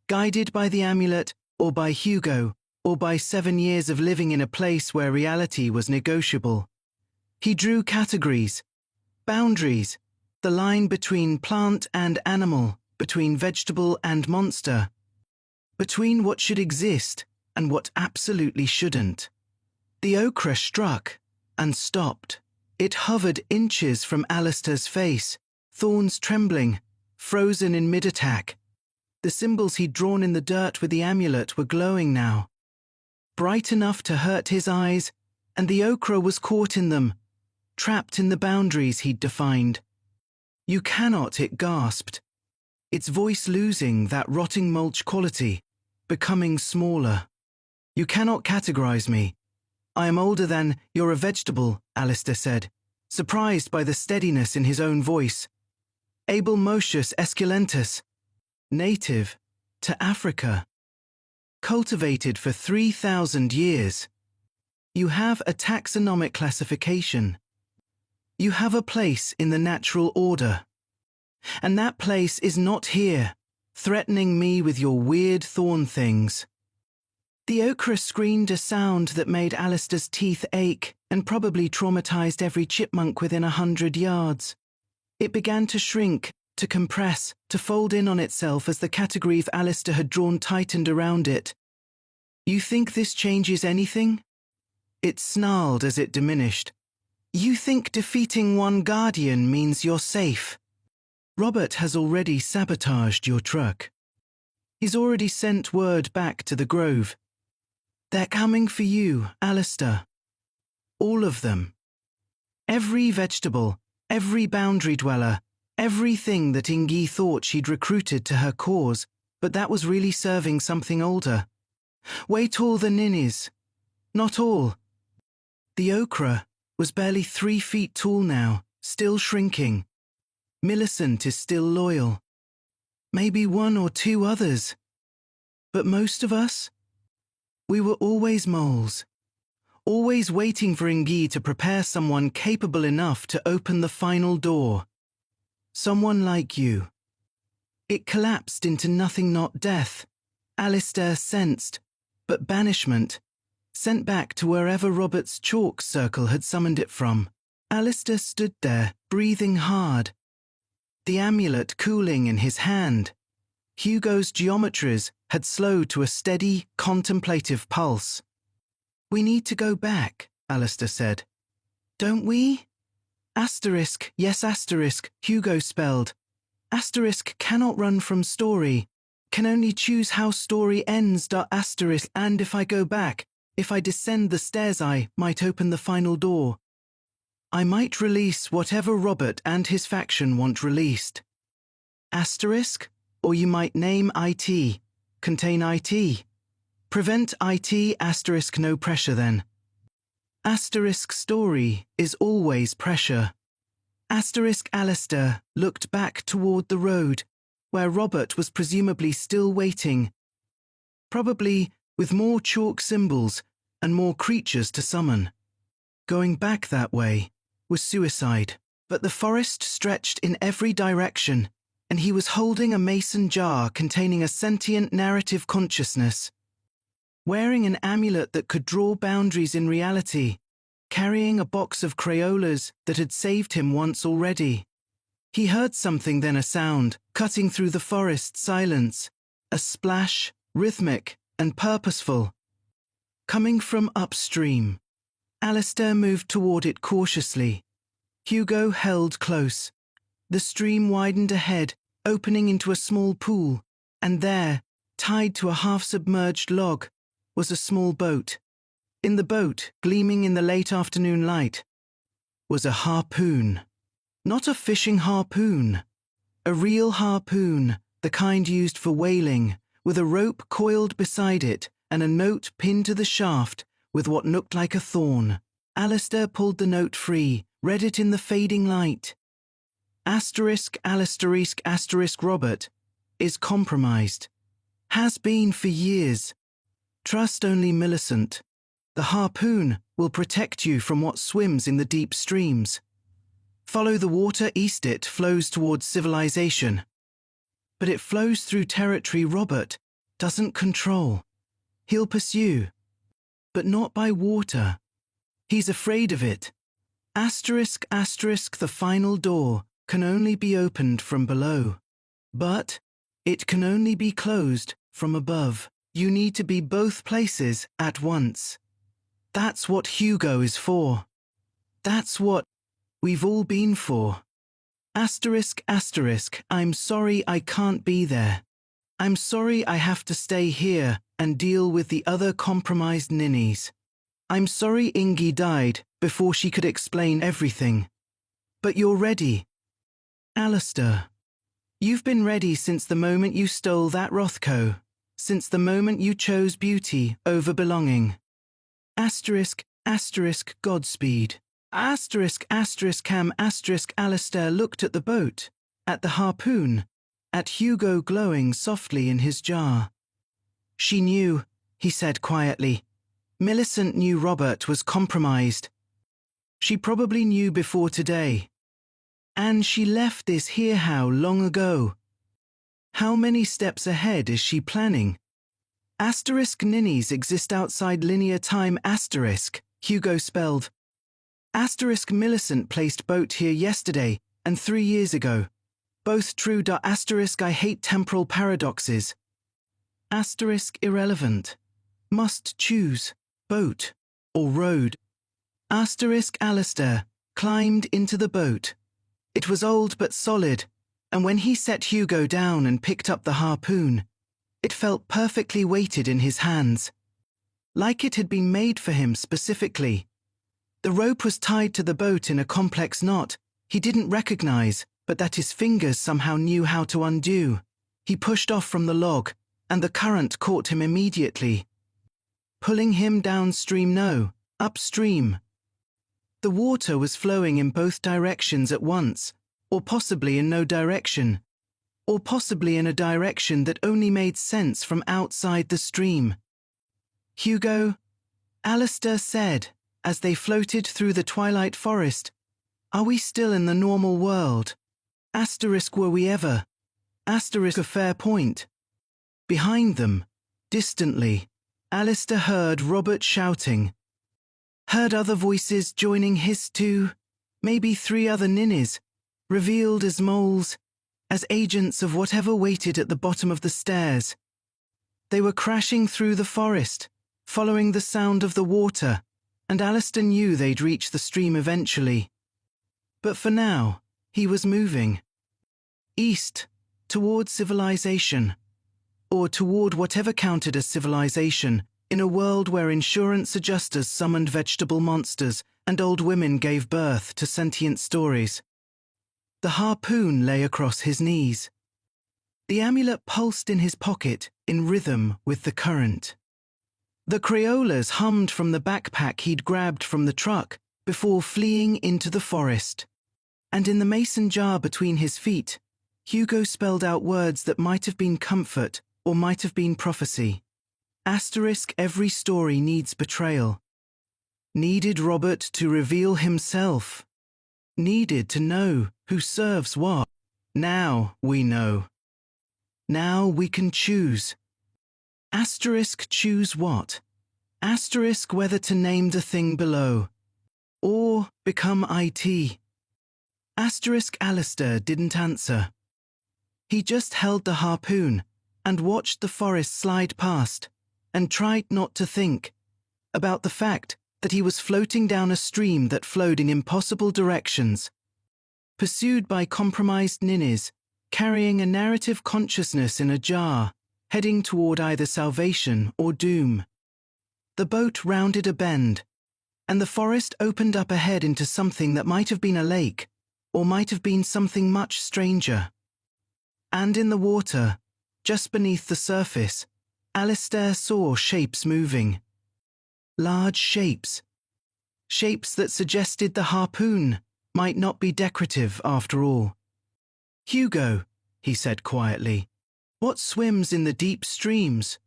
Guided by the amulet, or by Hugo, or by 7 years of living in a place where reality was negotiable, he drew categories, boundaries, the line between plant and animal, between vegetable and monster, between what should exist and what absolutely shouldn't. The ochre struck and stopped. It hovered inches from Alistair's face, thorns trembling, frozen in mid-attack. The symbols he'd drawn in the dirt with the amulet were glowing now, bright enough to hurt his eyes, and the ochre was caught in them, trapped in the boundaries he'd defined. You cannot, it gasped, its voice losing that rotting mulch quality, becoming smaller. You cannot categorize me. I am older than you're a vegetable, Alistair said, surprised by the steadiness in his own voice. Abel Moscius esculentus, native to Africa, cultivated for 3,000 years. You have a taxonomic classification. You have a place in the natural order. And that place is not here, threatening me with your weird thorn things. The ochre screamed a sound that made Alistair's teeth ache and probably traumatized every chipmunk within 100 yards. It began to shrink, to compress, to fold in on itself as the category Alistair had drawn tightened around it. You think this changes anything? It snarled as it diminished. You think defeating one guardian means you're safe? Robert has already sabotaged your truck. He's already sent word back to the grove. They're coming for you, Alistair. All of them. Every vegetable, every boundary dweller, everything that Ingi thought she'd recruited to her cause, but that was really serving something older. Wait all the ninnies. Not all. The ochre was barely 3 feet tall now, still shrinking. Millicent is still loyal. Maybe 1 or 2 others. But most of us? We were always moles. always waiting for Ingi to prepare someone capable enough to open the final door. Someone like you. It collapsed into nothing, not death, Alistair sensed, but banishment, sent back to wherever Robert's chalk circle had summoned it from. Alistair stood there, breathing hard, the amulet cooling in his hand. Hugo's geometries had slowed to a steady, contemplative pulse. "We need to go back," Alistair said. "Don't we?" Asterisk, yes asterisk, Hugo spelled. Asterisk cannot run from story, can only choose how story ends. Asterisk, and if I go back, if I descend the stairs, I might open the final door. I might release whatever Robert and his faction want released. Asterisk, or you might name IT, contain IT. Prevent IT, asterisk, no pressure then. Asterisk story is always pressure. Asterisk Alistair looked back toward the road, where Robert was presumably still waiting, probably with more chalk symbols and more creatures to summon. Going back that way was suicide, but the forest stretched in every direction, and he was holding a mason jar containing a sentient narrative consciousness. Wearing an amulet that could draw boundaries in reality, carrying a box of Crayolas that had saved him once already. He heard something, then a sound, cutting through the forest silence, a splash, rhythmic and purposeful. Coming from upstream. Alistair moved toward it cautiously. Hugo held close. The stream widened ahead, opening into a small pool, and there, tied to a half-submerged log, was a small boat. In the boat, gleaming in the late afternoon light, was a harpoon. Not a fishing harpoon. A real harpoon, the kind used for whaling, with a rope coiled beside it and a note pinned to the shaft with what looked like a thorn. Alistair pulled the note free, read it in the fading light. Asterisk, asterisk, asterisk, Robert is compromised. Has been for years. Trust only Millicent. The harpoon will protect you from what swims in the deep streams. Follow the water east, it flows towards civilization. But it flows through territory Robert doesn't control. He'll pursue, but not by water. He's afraid of it. Asterisk, asterisk, the final door can only be opened from below. But it can only be closed from above. You need to be both places at once. That's what Hugo is for. That's what we've all been for. Asterisk, asterisk, I'm sorry I can't be there. I'm sorry I have to stay here and deal with the other compromised ninnies. I'm sorry Ingi died before she could explain everything. But you're ready. Alistair, you've been ready since the moment you stole that Rothko, since the moment you chose beauty over belonging. Asterisk, asterisk, Godspeed. Asterisk, asterisk, Cam, asterisk, Alistair looked at the boat, at the harpoon, at Hugo glowing softly in his jar. She knew, he said quietly. Millicent knew Robert was compromised. She probably knew before today. And she left this here how long ago? How many steps ahead is she planning? Asterisk ninnies exist outside linear time, asterisk, Hugo spelled. Asterisk Millicent placed boat here yesterday and 3 years ago. Both true. Asterisk I hate temporal paradoxes. Asterisk irrelevant. Must choose, boat or road. Asterisk Alistair climbed into the boat. It was old but solid, and when he set Hugo down and picked up the harpoon, it felt perfectly weighted in his hands, like it had been made for him specifically. The rope was tied to the boat in a complex knot he didn't recognize, but that his fingers somehow knew how to undo. He pushed off from the log, and the current caught him immediately, pulling him downstream, no, upstream. The water was flowing in both directions at once, or possibly in no direction, or possibly in a direction that only made sense from outside the stream. Hugo, Alistair said, as they floated through the twilight forest, "Are we still in the normal world? Asterisk were we ever? Asterisk a fair point." Behind them, distantly, Alistair heard Robert shouting. Heard other voices joining his too, maybe 3 other ninnies, revealed as moles, as agents of whatever waited at the bottom of the stairs. They were crashing through the forest, following the sound of the water, and Alistair knew they'd reach the stream eventually. But for now, he was moving. East, toward civilization. Or toward whatever counted as civilization, in a world where insurance adjusters summoned vegetable monsters and old women gave birth to sentient stories. The harpoon lay across his knees. The amulet pulsed in his pocket, in rhythm with the current. The Crayolas hummed from the backpack he'd grabbed from the truck before fleeing into the forest. And in the mason jar between his feet, Hugo spelled out words that might have been comfort or might have been prophecy. Asterisk every story needs betrayal. Needed Robert to reveal himself. Needed to know who serves what. Now we know. Now we can choose. Asterisk choose what? Asterisk whether to name the thing below. Or become IT. Asterisk Alistair didn't answer. He just held the harpoon and watched the forest slide past and tried not to think about the fact that he was floating down a stream that flowed in impossible directions, pursued by compromised ninnies, carrying a narrative consciousness in a jar, heading toward either salvation or doom. The boat rounded a bend, and the forest opened up ahead into something that might have been a lake, or might have been something much stranger. And in the water, just beneath the surface, Alistair saw shapes moving. Large shapes. Shapes that suggested the harpoon might not be decorative after all. "Hugo," he said quietly, "what swims in the deep streams?"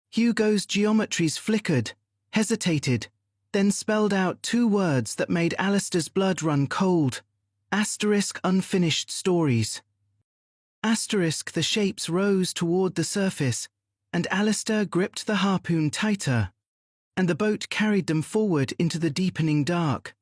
Hugo's geometries flickered, hesitated, then spelled out 2 words that made Alistair's blood run cold. Asterisk unfinished stories. Asterisk the shapes rose toward the surface, and Alistair gripped the harpoon tighter, and the boat carried them forward into the deepening dark.